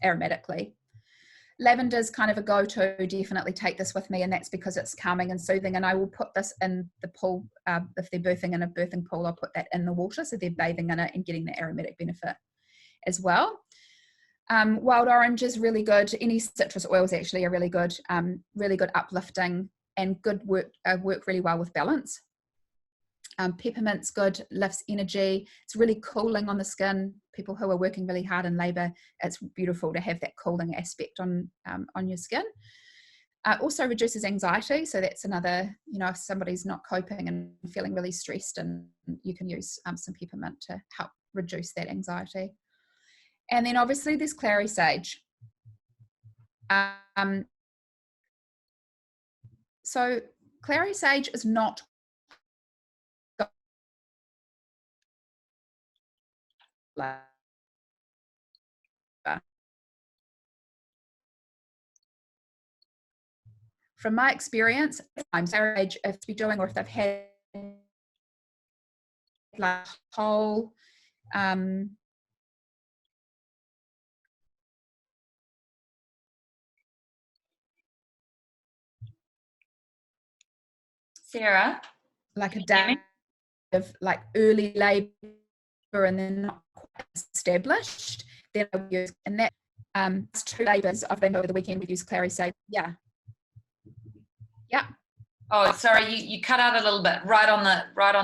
aromatically. Lavender is kind of a go-to, definitely take this with me, and that's because it's calming and soothing, and I will put this in the pool. If they're birthing in a birthing pool, I'll put that in the water so they're bathing in it and getting the aromatic benefit as well. Wild orange is really good. Any citrus oils actually are really good uplifting, and good work really well with balance. Peppermint's good, lifts energy. It's really cooling on the skin. People who are working really hard in labour, it's beautiful to have that cooling aspect on your skin. Also reduces anxiety. So that's another, if somebody's not coping and feeling really stressed, and you can use some peppermint to help reduce that anxiety. And then obviously there's clary sage. So clary sage is not from my experience, I'm their age, if they're doing, or if they've had like whole Sarah, like a can you hear day me? of like early labor and then not quite established, then I would use, and that 2 labors I've been over the weekend, we use Clary Sage. Yeah. Oh, sorry, you cut out a little bit right on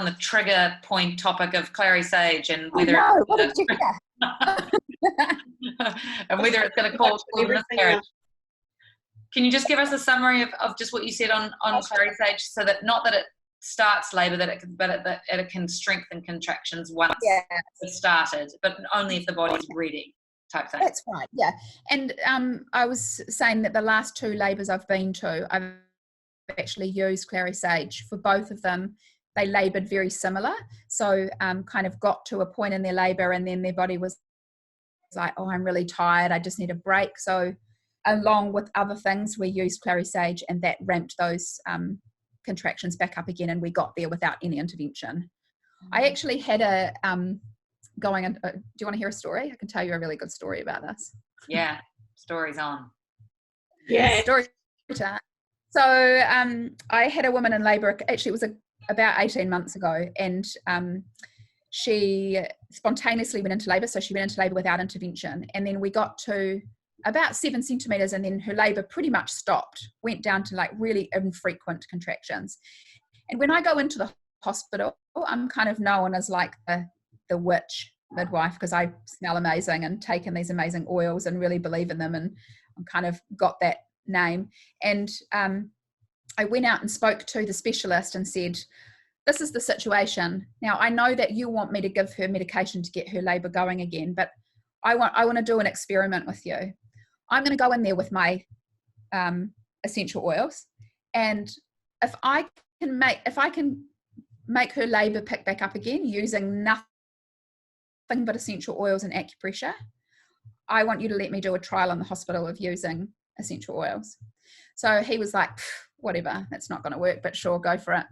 the trigger point topic of Clary Sage and whether no, what did you and whether it's going to cause a miscarriage. Can you just give us a summary of just what you said on Clary Sage, so that not that it starts labor, that it can strengthen contractions once it's started, but only if the body's ready, type thing. That's right, yeah. And I was saying that the last 2 labors I've been to, I've actually used Clary Sage for both of them. They labored very similar, so kind of got to a point in their labor and then their body was like, oh, I'm really tired, I just need a break. So along with other things, we used Clary Sage and that ramped those contractions back up again, and we got there without any intervention. I actually had a do you want to hear a story? I can tell you a really good story about this. Yeah, story's on. Yeah. Story time. So I had a woman in labour, actually it was about 18 months ago, and she spontaneously went into labour. So she went into labour without intervention, and then we got to about 7 centimetres, and then her labour pretty much stopped, went down to like really infrequent contractions. And when I go into the hospital, I'm kind of known as like the witch midwife, because I smell amazing and take in these amazing oils and really believe in them, and I'm kind of got that name. And I went out and spoke to the specialist and said, this is the situation. Now I know that you want me to give her medication to get her labour going again, but I want to do an experiment with you. I'm going to go in there with my essential oils, and if I can make her labour pick back up again using nothing but essential oils and acupressure, I want you to let me do a trial in the hospital of using essential oils. So he was like, whatever, that's not going to work, but sure, go for it.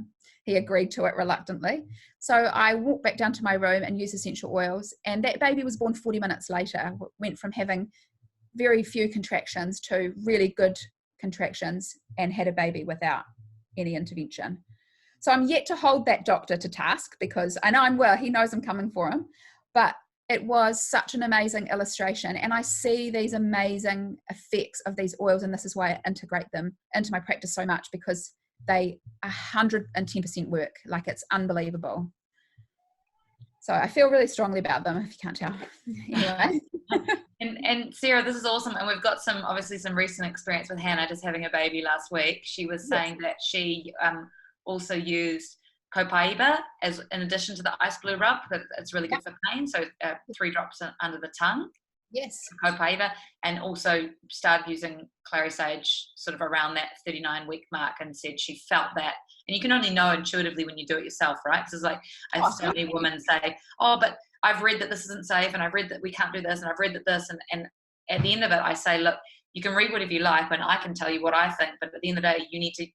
He agreed to it reluctantly. So I walked back down to my room and used essential oils, and that baby was born 40 minutes later. Went from having very few contractions to really good contractions, and had a baby without any intervention. So I'm yet to hold that doctor to task, because I know he knows I'm coming for him, but it was such an amazing illustration, and I see these amazing effects of these oils, and this is why I integrate them into my practice so much, because they 110% work. Like, it's unbelievable. So I feel really strongly about them, if you can't tell. Anyway. And Sarah, this is awesome. And we've got obviously some recent experience with Hannah just having a baby last week. She was saying that she also used copaiba as in addition to the ice glue rub, because it's really good for pain. So 3 drops under the tongue. Yes. Copaiba, and also started using Clary Sage sort of around that 39-week mark, and said she felt that. And you can only know intuitively when you do it yourself, right? Because it's like, I have so many women say, oh, but I've read that this isn't safe, and I've read that we can't do this, and I've read that this, and at the end of it, I say, look, you can read whatever you like, and I can tell you what I think, but at the end of the day, you need to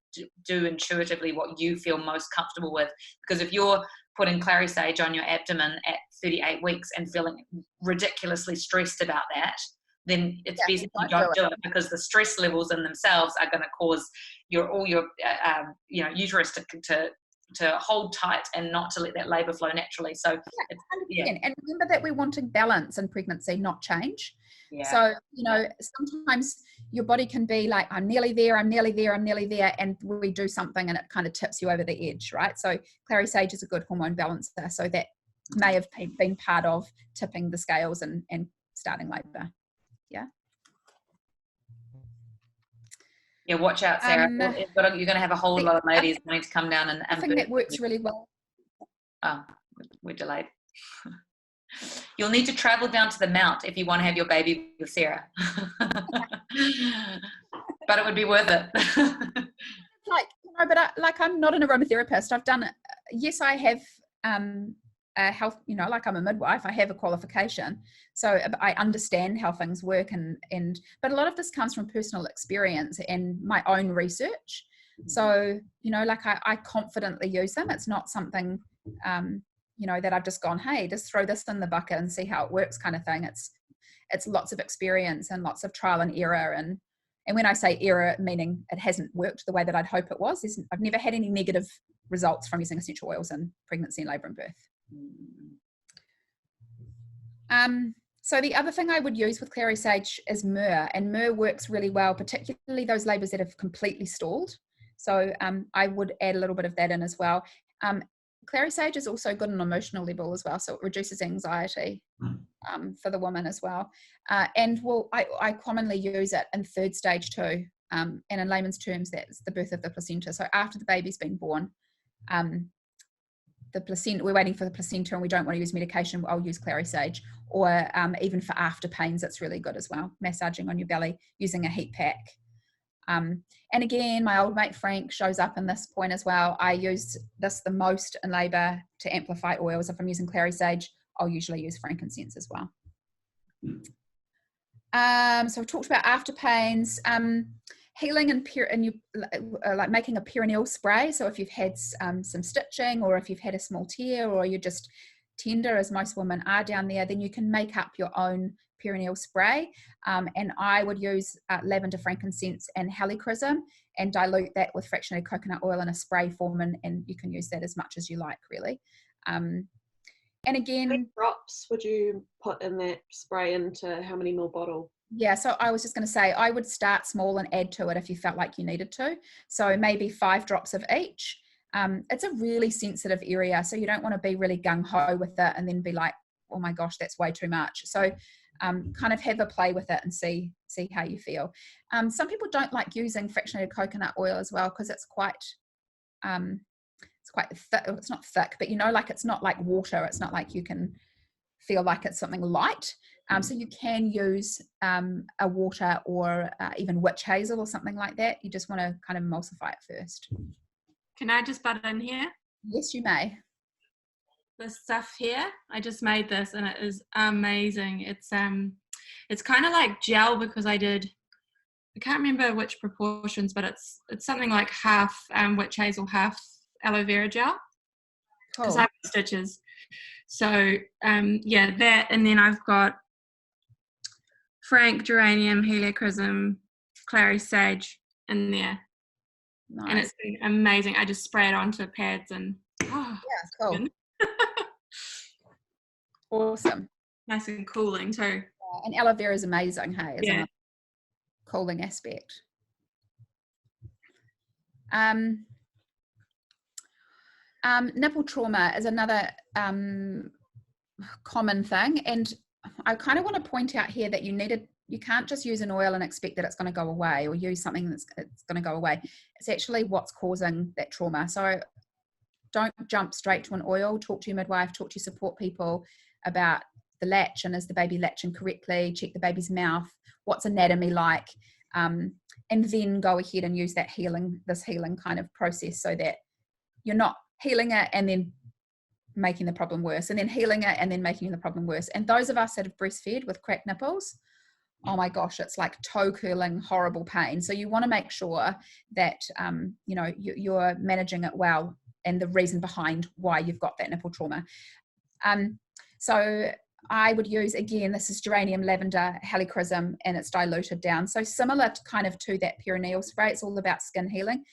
do intuitively what you feel most comfortable with. Because if you're putting Clary Sage on your abdomen at 38 weeks and feeling ridiculously stressed about that, then it's best you don't do it, because the stress levels in themselves are going to cause your uterus to hold tight and not to let that labour flow naturally. So and remember that we're wanting balance in pregnancy, not change. Yeah. So sometimes your body can be like, I'm nearly there, and we do something and it kind of tips you over the edge, right? So Clary Sage is a good hormone balancer, so that may have been part of tipping the scales and starting labour. Yeah, watch out, Sarah. You're going to have a whole lot of ladies wanting to come down and I think that works really well. Oh, we're delayed. You'll need to travel down to the Mount if you want to have your baby with Sarah. But it would be worth it. I'm not an aromatherapist. I've done, yes, I have a health, like I'm a midwife, I have a qualification, so I understand how things work, but a lot of this comes from personal experience and my own research. So, like I confidently use them. It's not something, that I've just gone, hey, just throw this in the bucket and see how it works kind of thing. It's lots of experience and lots of trial and error. And when I say error, meaning it hasn't worked the way that I'd hope it was, I've never had any negative results from using essential oils in pregnancy and labour and birth. So the other thing I would use with clary sage is myrrh, and myrrh works really well, particularly those labours that have completely stalled. So I would add a little bit of that in as well. Clary sage is also good on an emotional level as well, so it reduces anxiety for the woman as well. And I commonly use it in third stage too, and in layman's terms, that's the birth of the placenta. So after the baby's been born, the placenta, we're waiting for the placenta and we don't want to use medication, I'll use clary sage. Or even for after pains, it's really good as well, massaging on your belly using a heat pack. And again, my old mate Frank shows up in this point as well. I use this the most in labour to amplify oils. If I'm using clary sage, I'll usually use frankincense as well. So we've talked about after pains, healing and like making a perineal spray. So if you've had some stitching, or if you've had a small tear, or you're just tender, as most women are down there, then you can make up your own perineal spray. And I would use lavender, frankincense and helichrysum and dilute that with fractionated coconut oil in a spray form, and you can use that as much as you like, really. And again, how many drops would you put in that spray into how many ml bottle? Yeah, so I was just going to say, I would start small and add to it if you felt like you needed to. So maybe 5 drops of each. It's a really sensitive area, so you don't want to be really gung-ho with it and then be like, oh my gosh, that's way too much. So kind of have a play with it and see how you feel. Some people don't like using fractionated coconut oil as well, because it's quite thick. It's not thick, but like it's not like water. It's not like you can feel like it's something light. So you can use a water or even witch hazel or something like that. You just want to kind of emulsify it first. Can I just butt in here? Yes, you may. This stuff here, I just made this and it is amazing. It's kind of like gel, because I can't remember which proportions, but it's something like half witch hazel, half aloe vera gel. Because Cool. I have stitches. So yeah, that, and then I've got frank, geranium, heliochrysum, clary sage in there. Nice. And it's been amazing. I just spray it onto pads and Yeah, cool. good. Awesome. Nice and cooling too. And aloe vera is amazing, hey, as a cooling aspect. Nipple trauma is another common thing, and I kind of want to point out here that you can't just use an oil and expect that it's going to go away, or use something that's going to go away. It's actually what's causing that trauma. So don't jump straight to an oil. Talk to your midwife, talk to your support people about the latch, and is the baby latching correctly, check the baby's mouth, what's anatomy like, and then go ahead and use this healing kind of process, so that you're not healing it and then making the problem worse, and then healing it and then making the problem worse. And those of us that have breastfed with cracked nipples, oh my gosh, it's like toe curling, horrible pain. So you want to make sure that you're managing it well, and the reason behind why you've got that nipple trauma. So I would use, again, this is geranium, lavender, helichrysum, and it's diluted down. So similar to that perineal spray, it's all about skin healing.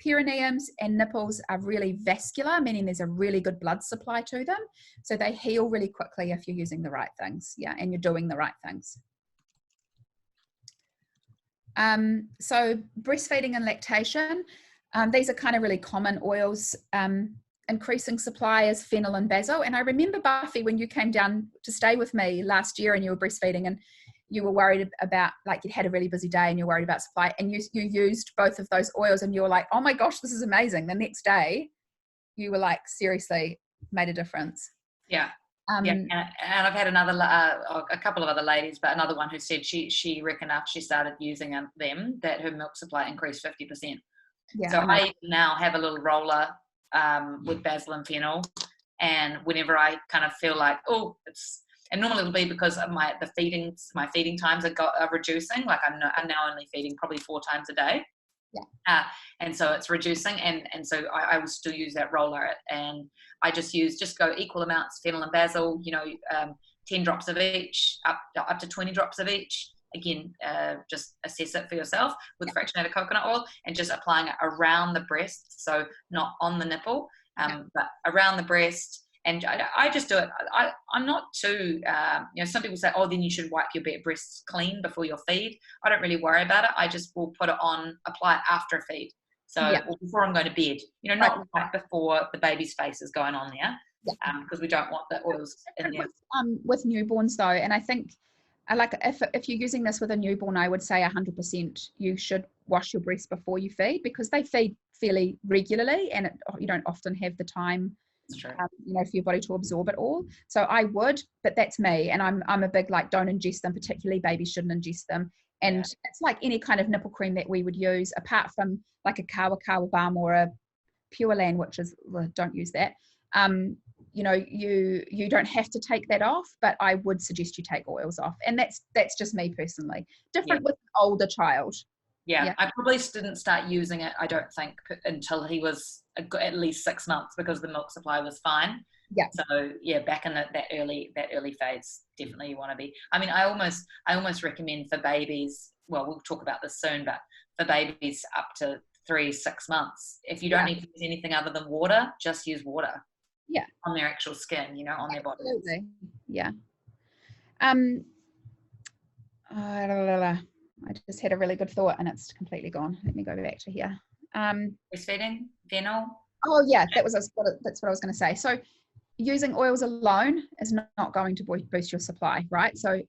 Perineums and nipples are really vascular, meaning there's a really good blood supply to them. So they heal really quickly if you're using the right things, and you're doing the right things. So breastfeeding and lactation, these are kind of really common oils. Increasing supply is fennel and basil. And I remember, Buffy, when you came down to stay with me last year and you were breastfeeding, and you were worried about, like, you'd had a really busy day and you're worried about supply, and you used both of those oils, and you were like, oh my gosh, this is amazing. The next day you were like, seriously, made a difference. Yeah. And I've had a couple of other ladies, but another one who said she reckoned after she started using them that her milk supply increased 50%. Yeah, so I now have a little roller with basil and fennel, And whenever I kind of feel like, oh, and normally it'll be because of my feeding times are reducing. Like I'm now only feeding probably 4 times a day. Yeah. And so it's reducing, and so I will still use that roller, and I just go equal amounts, fennel and basil, 10 drops of each, up to 20 drops of each. Again, just assess it for yourself with fractionated coconut oil, and just applying it around the breast, so not on the nipple, but around the breast. And I just do it. I'm not too, some people say, oh, then you should wipe your breasts clean before your feed. I don't really worry about it. I just will put it on, apply it after a feed. So or before I'm going to bed, not right before the baby's face is going on there, because we don't want the oils in there. With newborns though, and I think, if you're using this with a newborn, I would say 100% you should wash your breast before you feed, because they feed fairly regularly, and you don't often have the time, for your body to absorb it all. So I would, but that's me, and I'm a big don't ingest them, particularly babies shouldn't ingest them. And it's like any kind of nipple cream that we would use, apart from like a Kawa balm or a Pure Land, which is, don't use that. You don't have to take that off, but I would suggest you take oils off. And that's just me personally. Different with an older child. Yeah, I probably didn't start using it, I don't think, until he was at least 6 months, because the milk supply was fine. Yeah. So back in that early phase, definitely you want to be. I mean, I almost recommend for babies. Well, we'll talk about this soon, but for babies up to 3-6 months, if you don't need to use anything other than water, just use water. Yeah. On their actual skin, on their body. Absolutely. Yeah. I just had a really good thought and it's completely gone. Let me go back to here. Breastfeeding, fennel. Oh yeah, that's what I was going to say. So using oils alone is not going to boost your supply, right? So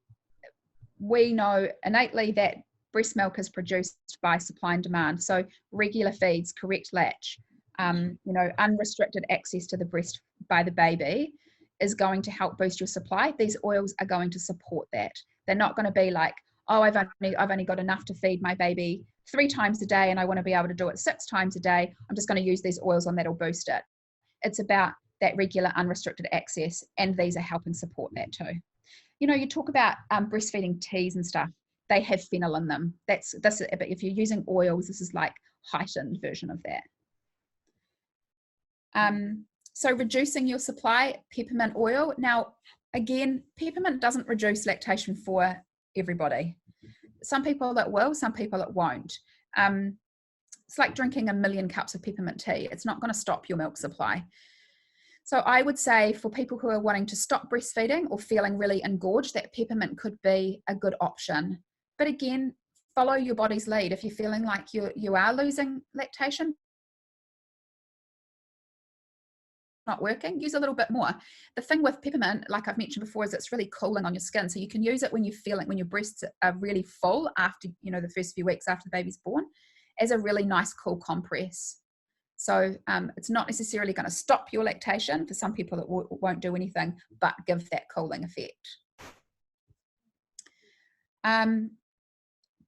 we know innately that breast milk is produced by supply and demand. So regular feeds, correct latch, unrestricted access to the breast by the baby is going to help boost your supply. These oils are going to support that. They're not going to be like, oh, I've only got enough to feed my baby 3 times a day and I want to be able to do it 6 times a day. I'm just going to use these oils on that'll boost it. It's about that regular unrestricted access, and these are helping support that too. You talk about breastfeeding teas and stuff. They have fennel in them. But if you're using oils, this is like heightened version of that. So reducing your supply, peppermint oil. Now, again, peppermint doesn't reduce lactation for everybody. Some people it will, some people it won't. It's like drinking 1 million cups of peppermint tea. It's not going to stop your milk supply. So I would say for people who are wanting to stop breastfeeding or feeling really engorged, that peppermint could be a good option. But again, follow your body's lead. If you're feeling like you are losing lactation, not working, use a little bit more. The thing with peppermint, like I've mentioned before, is it's really cooling on your skin. So you can use it when you feel like when your breasts are really full after, the first few weeks after the baby's born, as a really nice cool compress. So it's not necessarily going to stop your lactation. For some people, it won't do anything, but give that cooling effect.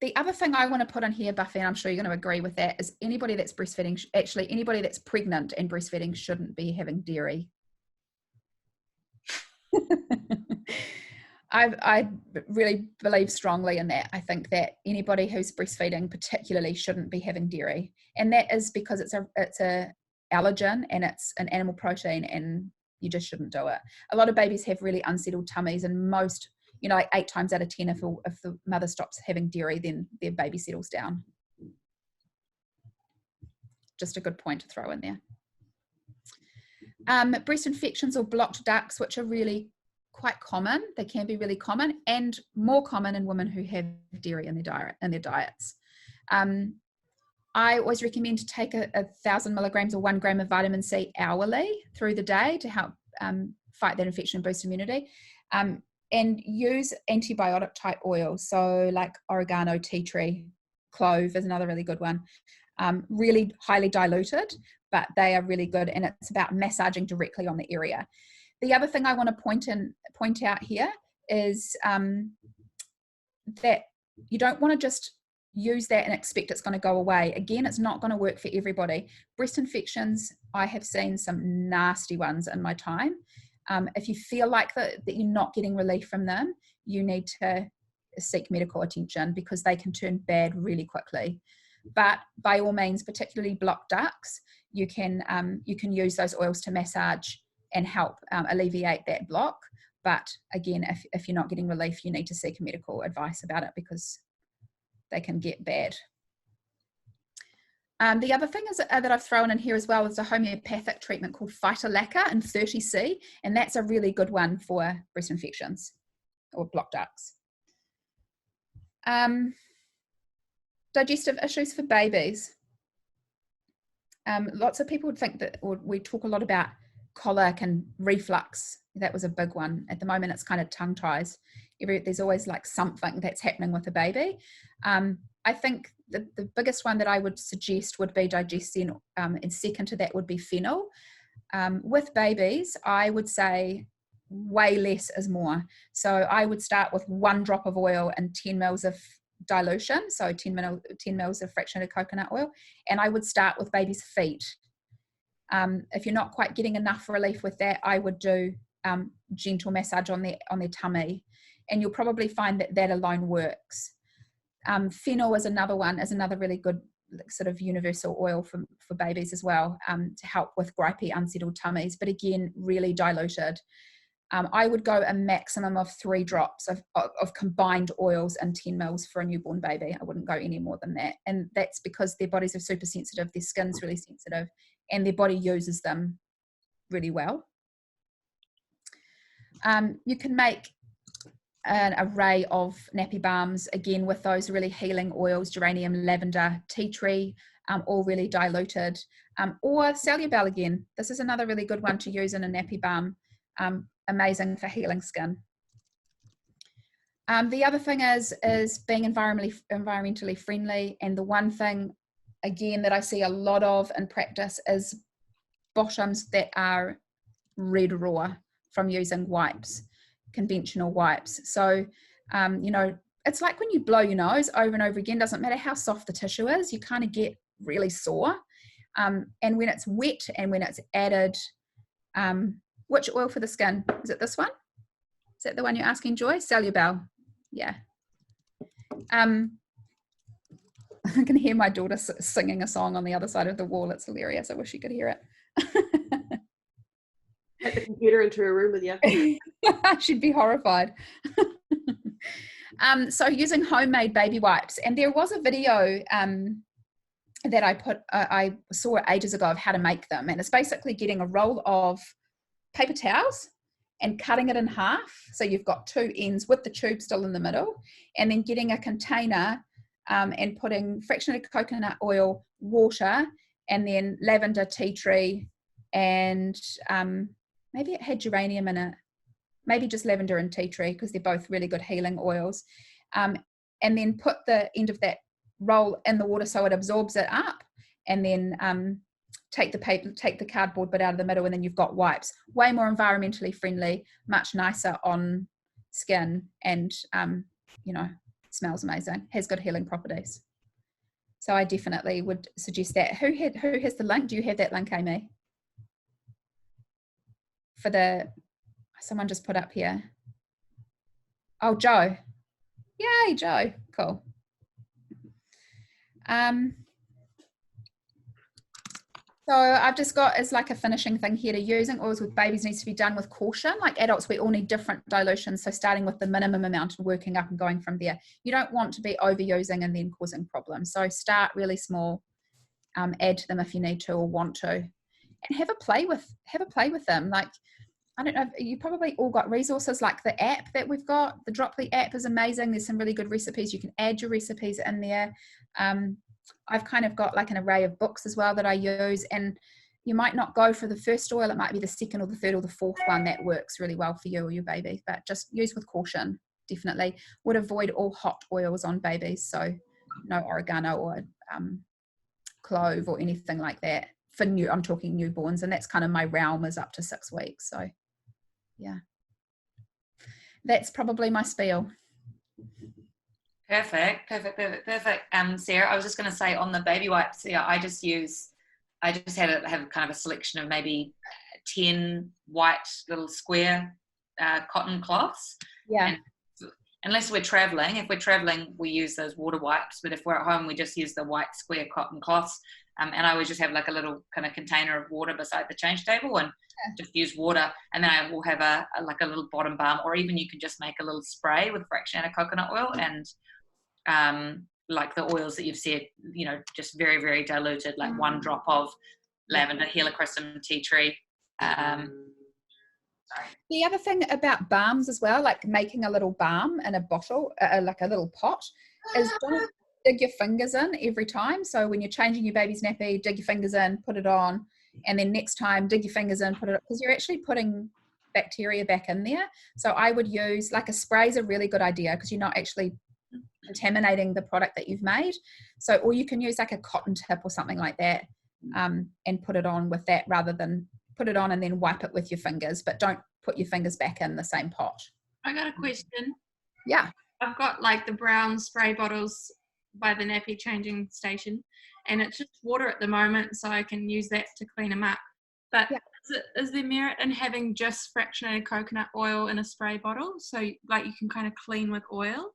The other thing I want to put in here, Buffy, and I'm sure you're going to agree with that, is anybody that's breastfeeding, actually anybody that's pregnant and breastfeeding shouldn't be having dairy. I really believe strongly in that. I think that anybody who's breastfeeding particularly shouldn't be having dairy. And that is because it's a allergen and it's an animal protein, and you just shouldn't do it. A lot of babies have really unsettled tummies, and most, like 8 times out of 10, if the mother stops having dairy, then their baby settles down. Just a good point to throw in there. Breast infections or blocked ducts, which are really quite common. They can be really common, and more common in women who have dairy in their diets. I always recommend to take 1,000 milligrams or 1 gram of vitamin C hourly through the day to help fight that infection and boost immunity. And use antibiotic type oil. So like oregano, tea tree, clove is another really good one. Really highly diluted, but they are really good. And it's about massaging directly on the area. The other thing I want to point out here is that you don't want to just use that and expect it's going to go away. Again, it's not going to work for everybody. Breast infections, I have seen some nasty ones in my time. If you feel like that you're not getting relief from them, you need to seek medical attention, because they can turn bad really quickly. But by all means, particularly blocked ducts, you can use those oils to massage and help alleviate that block. But again, if you're not getting relief, you need to seek medical advice about it, because they can get bad. The other thing is that I've thrown in here as well is a homeopathic treatment called Phytolacca in 30C, and that's a really good one for breast infections or blocked ducts. Digestive issues for babies. Lots of people would think that, or we talk a lot about colic and reflux. That was a big one. At the moment, it's kind of tongue ties. There's always like something that's happening with a baby. I think the biggest one that I would suggest would be digestion, and second to that would be fennel. With babies, I would say way less is more. So I would start with 1 drop of oil and 10 mils of dilution, so 10 mils of fractionated coconut oil, and I would start with baby's feet. If you're not quite getting enough relief with that, I would do gentle massage on their tummy, and you'll probably find that that alone works. Fennel is another really good sort of universal oil for babies as well, to help with gripey, unsettled tummies, but again, really diluted. I would go a maximum of 3 drops of combined oils and 10 mils for a newborn baby. I wouldn't go any more than that. And that's because their bodies are super sensitive, their skin's really sensitive, and their body uses them really well. You can make an array of nappy balms, again, with those really healing oils, geranium, lavender, tea tree, all really diluted. Or Salubel again. This is another really good one to use in a nappy balm. Amazing for healing skin. The other thing is being environmentally friendly, and the one thing again that I see a lot of in practice is bottoms that are red raw from using wipes, conventional wipes. So it's like when you blow your nose over and over again, doesn't matter how soft the tissue is, you kind of get really sore. And when it's wet and when it's added, which oil for the skin? Is it this one? Is that the one you're asking, Joy? Salubel. Yeah. I can hear my daughter singing a song on the other side of the wall. It's hilarious. I wish you could hear it. Take the computer into a room with you. She'd be horrified. So using homemade baby wipes, and there was a video that I saw ages ago of how to make them, and it's basically getting a roll of paper towels and cutting it in half, so you've got 2 ends with the tube still in the middle, and then getting a container and putting fractionated coconut oil, water, and then lavender, tea tree, and maybe it had geranium in it, maybe just lavender and tea tree, because they're both really good healing oils, and then put the end of that roll in the water so it absorbs it up, and then take the cardboard bit out of the middle, and then you've got wipes. Way more environmentally friendly, much nicer on skin, and smells amazing, has good healing properties. So I definitely would suggest that. Who has the link? Do you have that link, Amy? Someone just put up here. Oh, Joe. Yay, Joe. Cool. So I've just got as like a finishing thing here, to using oils with babies needs to be done with caution. Like adults, we all need different dilutions. So starting with the minimum amount and working up and going from there. You don't want to be overusing and then causing problems. So start really small, add to them if you need to or want to, and have a play with them. Like, I don't know, you probably all got resources like the app that we've got. The Droply app is amazing. There's some really good recipes. You can add your recipes in there. I've kind of got like an array of books as well that I use, and you might not go for the first oil. It might be the second or the third or the fourth one that works really well for you or your baby, but just use with caution. Definitely would avoid all hot oils on babies. So no oregano or clove or anything like that for I'm talking newborns, and that's kind of my realm is up to 6 weeks. So yeah, that's probably my spiel. Perfect. Sarah, I was just going to say on the baby wipes, yeah, I just have kind of a selection of maybe 10 white little square cotton cloths. Yeah. And unless we're traveling, if we're traveling, we use those water wipes, but if we're at home, we just use the white square cotton cloths. And I always just have like a little kind of container of water beside the change table and just use water. And then I will have a little bottom balm, or even you can just make a little spray with fractionated coconut oil and like the oils that you've said, you know, just very, very diluted, like 1 drop of lavender, helichrysum, tea tree. The other thing about balms as well, like making a little balm in a bottle, like a little pot, is don't dig your fingers in every time. So when you're changing your baby's nappy, dig your fingers in, put it on, and then next time dig your fingers in, put it on, because you're actually putting bacteria back in there. So I would use, like, a spray is a really good idea because you're not actually contaminating the product that you've made. So, or you can use like a cotton tip or something like that, and put it on with that, rather than put it on and then wipe it with your fingers, but don't put your fingers back in the same pot. I got a question. Yeah. I've got like the brown spray bottles by the nappy changing station, and it's just water at the moment, so I can use that to clean them up. But is there merit in having just fractionated coconut oil in a spray bottle, so like you can kind of clean with oil?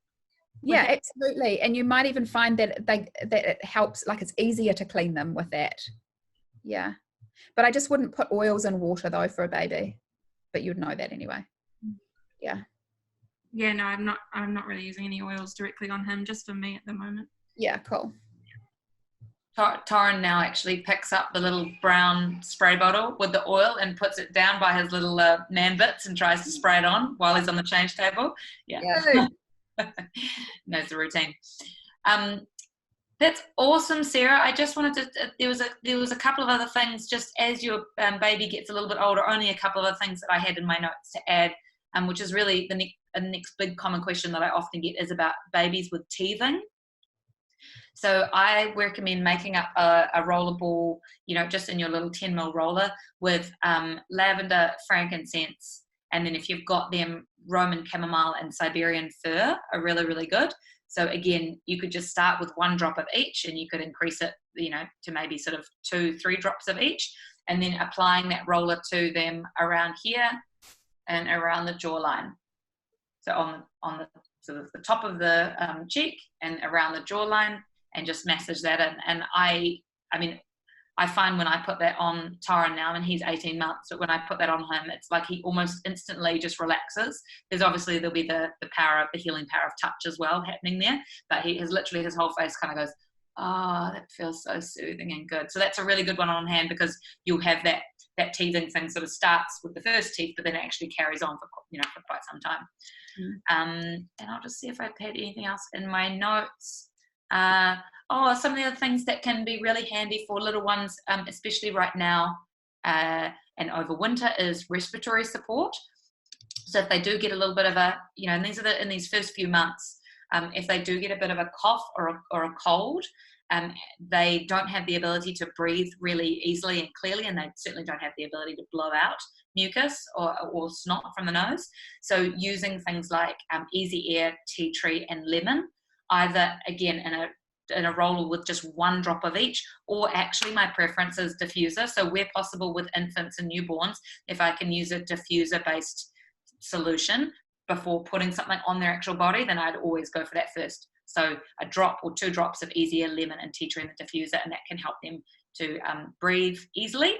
Yeah, absolutely. And you might even find that that it helps, like it's easier to clean them with that. Yeah. But I just wouldn't put oils in water though for a baby. But you'd know that anyway. Yeah. Yeah, no, I'm not really using any oils directly on him, just for me at the moment. Yeah, cool. Torrin now actually picks up the little brown spray bottle with the oil and puts it down by his little man bits and tries to spray it on while he's on the change table. Yeah. Knows the routine. That's awesome, Sarah. I just wanted to, there was a couple of other things just as your baby gets a little bit older, only a couple of other things that I had in my notes to add, which is really the next big common question that I often get is about babies with teething. So I recommend making up a roller ball, you know, just in your little 10 ml roller with lavender, frankincense, and then if you've got them, Roman chamomile and Siberian fir are really, really good. So again, you could just start with 1 drop of each, and you could increase it, you know, to maybe sort of 2-3 drops of each, and then applying that roller to them around here and around the jawline. So on the sort of the top of the cheek and around the jawline, and just massage that in. And I mean, I find when I put that on Tara now, and he's 18 months, but when I put that on him, it's like he almost instantly just relaxes. There'll be the power of the healing power of touch as well happening there, but his whole face kind of goes, oh, that feels so soothing and good. So that's a really good one on hand, because you'll have that teething thing sort of starts with the first teeth, but then it actually carries on for quite some time. And I'll just see if I've had anything else in my notes. Some of the other things that can be really handy for little ones, especially right now and over winter, is respiratory support. So if they do get a little bit of in these first few months, if they do get a bit of a cough or a cold, they don't have the ability to breathe really easily and clearly, and they certainly don't have the ability to blow out mucus or snot from the nose. So using things like Easy Air, tea tree, and lemon, either again in a roller with just 1 drop of each, or actually my preference is diffuser. So where possible with infants and newborns, if I can use a diffuser based solution before putting something on their actual body, then I'd always go for that first. So a drop or 2 drops of Easy Air, lemon, and tea tree in the diffuser, and that can help them to breathe easily.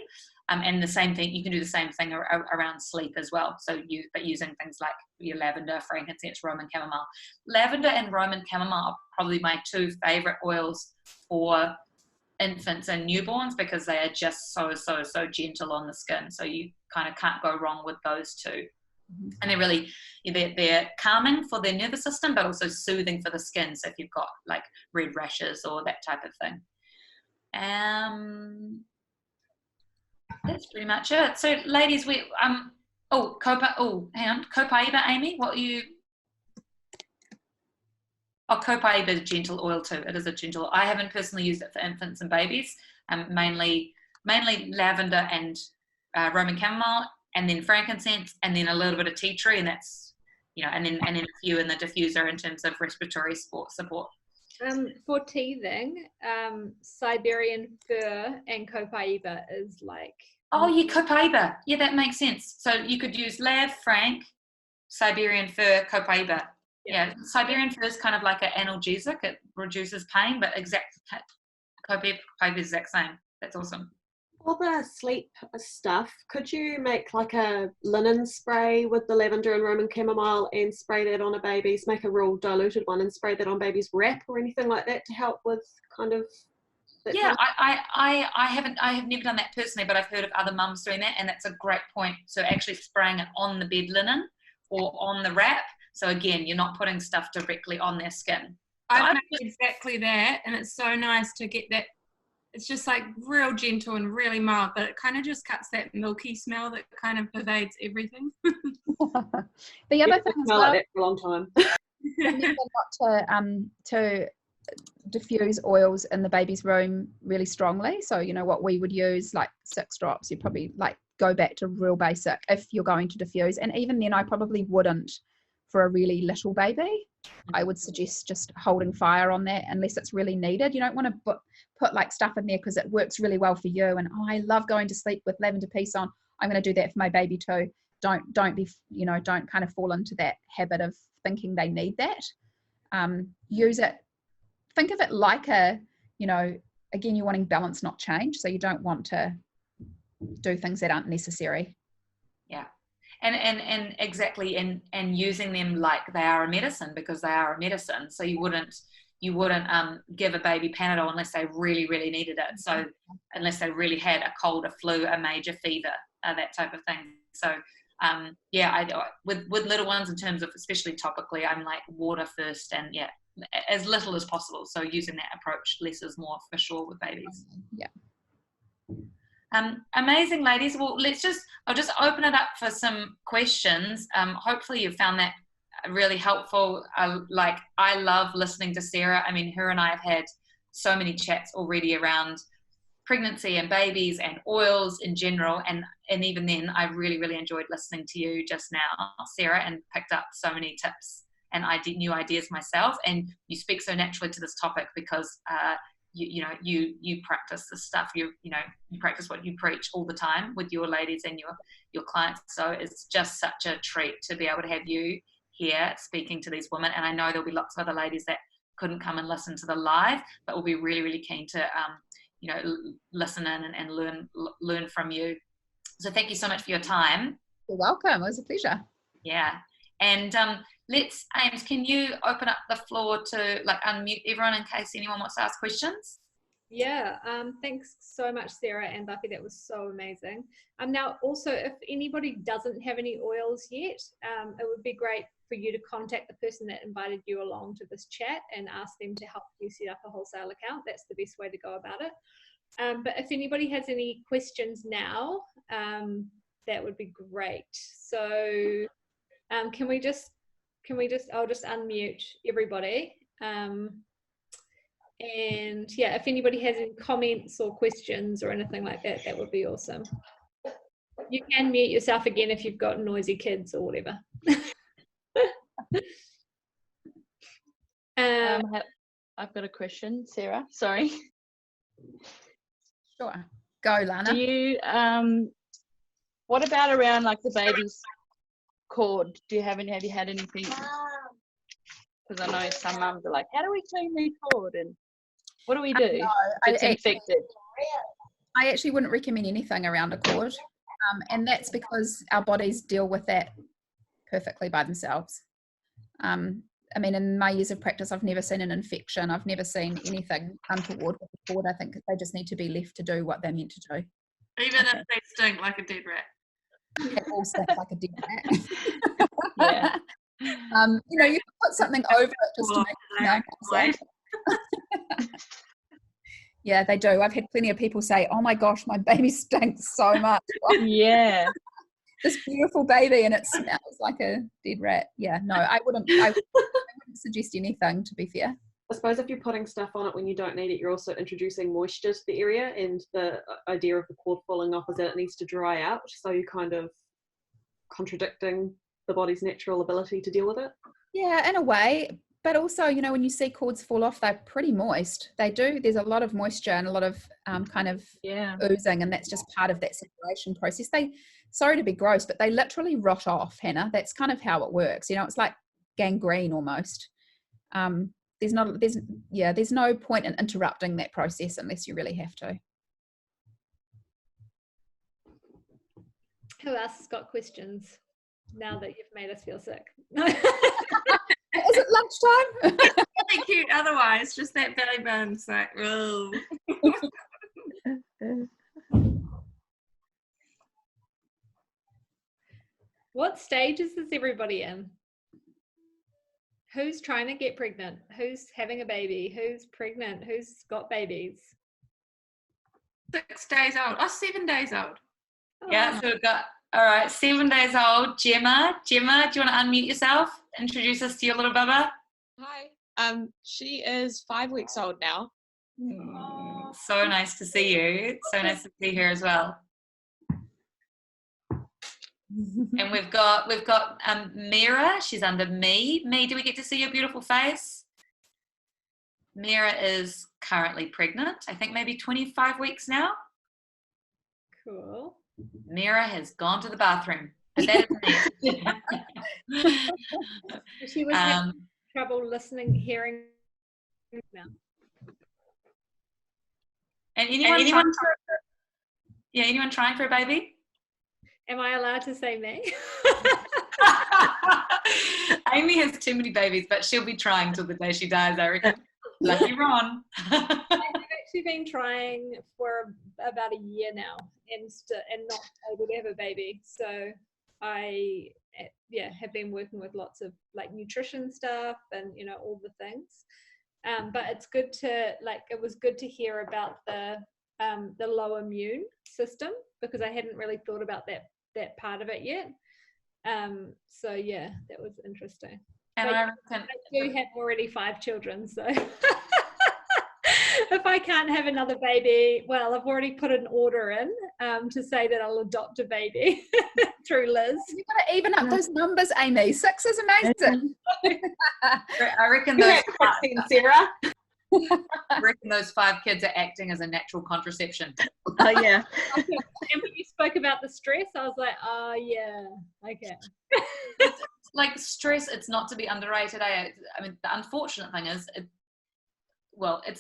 And the same thing, you can do the same thing around sleep as well. So using things like your lavender, frankincense, Roman chamomile. Lavender and Roman chamomile are probably my 2 favorite oils for infants and newborns, because they are just so gentle on the skin. So you kind of can't go wrong with those 2. And they're really, they're calming for their nervous system, but also soothing for the skin. So if you've got like red rashes or that type of thing. That's pretty much it. So ladies, we Copaiba, Amy, Copaiba is a gentle oil too. It is a gentle. I haven't personally used it for infants and babies. Mainly lavender and Roman chamomile, and then frankincense, and then a little bit of tea tree, and that's and then a few in the diffuser in terms of respiratory support. For teething, Siberian fir and copaiba is like. Oh yeah, copaiba. Yeah, that makes sense. So you could use lav, frank, Siberian fir, copaiba. Yeah, Siberian fir is kind of like an analgesic. It reduces pain, but copaiba is the exact same. That's awesome. For the sleep stuff, could you make like a linen spray with the lavender and Roman chamomile and spray that on a baby's, make a real diluted one and spray that on baby's wrap or anything like that to help with kind of that? Yeah, I have never done that personally, but I've heard of other mums doing that, and that's a great point. So actually spraying it on the bed linen or on the wrap. So again, you're not putting stuff directly on their skin. I've made exactly that, and it's so nice to get that. It's just like real gentle and really mild, but it kind of just cuts that milky smell that kind of pervades everything. The other thing as well, like that for a long time. remember not to diffuse oils in the baby's room really strongly. So what we would use, like 6 drops, you probably like go back to real basic if you're going to diffuse. And even then I probably wouldn't for a really little baby. I would suggest just holding fire on that unless it's really needed. You don't want to put like stuff in there because it works really well for you, and I love going to sleep with lavender peace on, I'm going to do that for my baby too. Don't be, don't kind of fall into that habit of thinking they need that. Use it, think of it like again, you're wanting balance, not change. So you don't want to do things that aren't necessary. Yeah. And exactly, and using them like they are a medicine, because they are a medicine. So you wouldn't give a baby Panadol unless they really, really needed it. So unless they really had a cold, a flu, a major fever, that type of thing. So with little ones, in terms of especially topically, I'm like water first, and as little as possible. So using that approach, less is more for sure with babies. Yeah. Amazing, ladies. Well, I'll just open it up for some questions. Hopefully you found that really helpful. I love listening to Sarah. I mean, her and I have had so many chats already around pregnancy and babies and oils in general. And even then, I really, really enjoyed listening to you just now, Sarah, and picked up so many tips and new ideas myself. And you speak so naturally to this topic because you practice this stuff. You practice what you preach all the time with your ladies and your clients. So it's just such a treat to be able to have you here speaking to these women. And I know there'll be lots of other ladies that couldn't come and listen to the live, but will be really, really keen to listen in and learn from you. So thank you so much for your time. You're welcome. It was a pleasure. Yeah. And Ames, can you open up the floor to unmute everyone in case anyone wants to ask questions? Yeah, thanks so much, Sarah and Buffy. That was so amazing. Now, also, if anybody doesn't have any oils yet, it would be great for you to contact the person that invited you along to this chat and ask them to help you set up a wholesale account. That's the best way to go about it. But if anybody has any questions now, that would be great. So can we just, I'll just unmute everybody. And yeah, if anybody has any comments or questions or anything like that, that would be awesome. You can mute yourself again if you've got noisy kids or whatever. I've got a question, Sarah. Sorry. Sure. Go, Lana. Do you, what about around like the baby's cord? Have you had anything? Because I know some mums are like, how do we clean the cord? And what do we do if it's infected? I actually wouldn't recommend anything around a cord. And that's because our bodies deal with that perfectly by themselves. I mean, in my years of practice, I've never seen an infection. I've never seen anything untoward with the cord. I think they just need to be left to do what they're meant to do. Even if they stink like a dead rat. They all stink like a dead rat. Yeah. You can put something over it just to make it safe. Yeah, they do. I've had plenty of people say, oh my gosh, my baby stinks so much. Yeah. This beautiful baby, and it smells like a dead rat. Yeah, no, I wouldn't suggest anything, to be fair. I suppose if you're putting stuff on it when you don't need it, you're also introducing moisture to the area, and the idea of the cord falling off is that it needs to dry out, so you're kind of contradicting the body's natural ability to deal with it. Yeah, in a way. But also, you know, when you see cords fall off, they're pretty moist. They do. There's a lot of moisture and a lot of kind of oozing, and that's just part of that separation process. Sorry to be gross, but they literally rot off, Hannah. That's kind of how it works. You know, it's like gangrene almost. There's no point in interrupting that process unless you really have to. Who else has got questions now that you've made us feel sick? Is it lunchtime? Really cute otherwise, just that belly button's like, oh. What stages is everybody in? Who's trying to get pregnant? Who's having a baby? Who's pregnant? Who's got babies? 6 days old. Oh, 7 days old. Oh, Yeah, so we've got, all right, 7 days old, Gemma. Gemma, do you want to unmute yourself? Introduce us to your little bubba. Hi. She is 5 weeks old now. Oh, so nice to see you. So nice to see her as well. And we've got Mira. She's under me. Do we get to see your beautiful face? Mira is currently pregnant. I think maybe 25 weeks now. cool. Mira has gone to the bathroom. But that is me. She was having trouble listening, hearing now. And anyone trying for a baby? Am I allowed to say me? Amy has too many babies, but she'll be trying till the day she dies, I reckon. Lucky Ron. I've actually been trying for about a year now and not able to have a baby. So I have been working with lots of like nutrition stuff and, you know, all the things. But it's good to, like, it was good to hear about the low immune system, because I hadn't really thought about that part of it yet. So yeah, that was interesting. And I do have already 5 children, so if I can't have another baby, well, I've already put an order in to say that I'll adopt a baby through Liz. You've got to even up those numbers, Amy. 6 is amazing. I reckon those Sarah. I reckon those 5 kids are acting as a natural contraception. Oh yeah. And when you spoke about the stress, I was like, oh yeah, okay. Like stress, it's not to be underrated. I mean, the unfortunate thing is,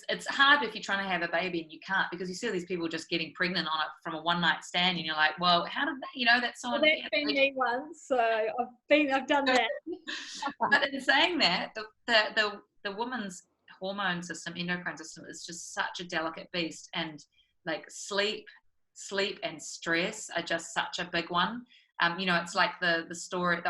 it's hard if you're trying to have a baby and you can't, because you see these people just getting pregnant on it from a one-night stand, and you're like, well, how did that, you know, that's someone. Well, that's been me once, so I've done that. But in saying that, the woman's hormone system, endocrine system, is just such a delicate beast, and like sleep and stress are just such a big one. You know, it's like the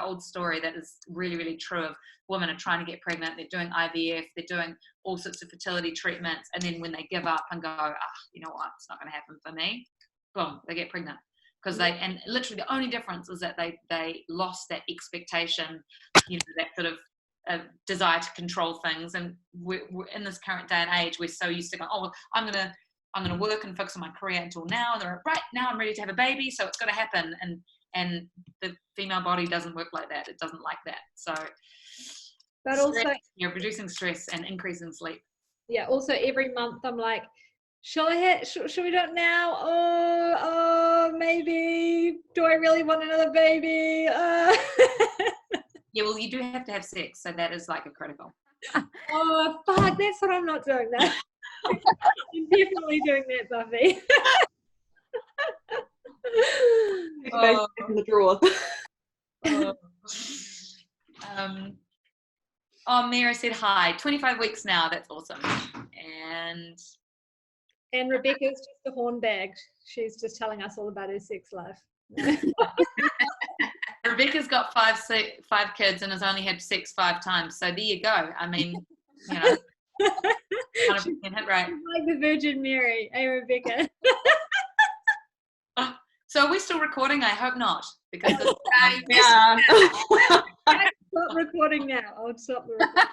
old story that is really, really true of women are trying to get pregnant, they're doing IVF, they're doing all sorts of fertility treatments, and then when they give up and go, you know what, it's not going to happen for me, boom, they get pregnant. Because and literally the only difference is that they lost that expectation, you know, that sort of desire to control things. And we're in this current day and age, we're so used to going, oh, I'm gonna work and focus on my career until now, and they're right now I'm ready to have a baby, so it's got to happen. And the female body doesn't work like that. It doesn't like that. So, but stress, also you're reducing stress and increasing sleep. Yeah. Also, every month I'm like, should we do it now? Oh, maybe. Do I really want another baby? Yeah, well, you do have to have sex, so that is like a critical. Oh, fuck, that's what I'm not doing now. I'm definitely doing that, Buffy. In the drawer. Mira said hi. 25 weeks now. That's awesome. And Rebecca's just a horn bag. She's just telling us all about her sex life. Rebecca's got five kids and has only had sex 5 times. So there you go. I mean, you know, 100% hit rate. Like the Virgin Mary, Rebecca. So are we still recording? I hope not, because Yeah. Stop recording now. I'll stop the recording.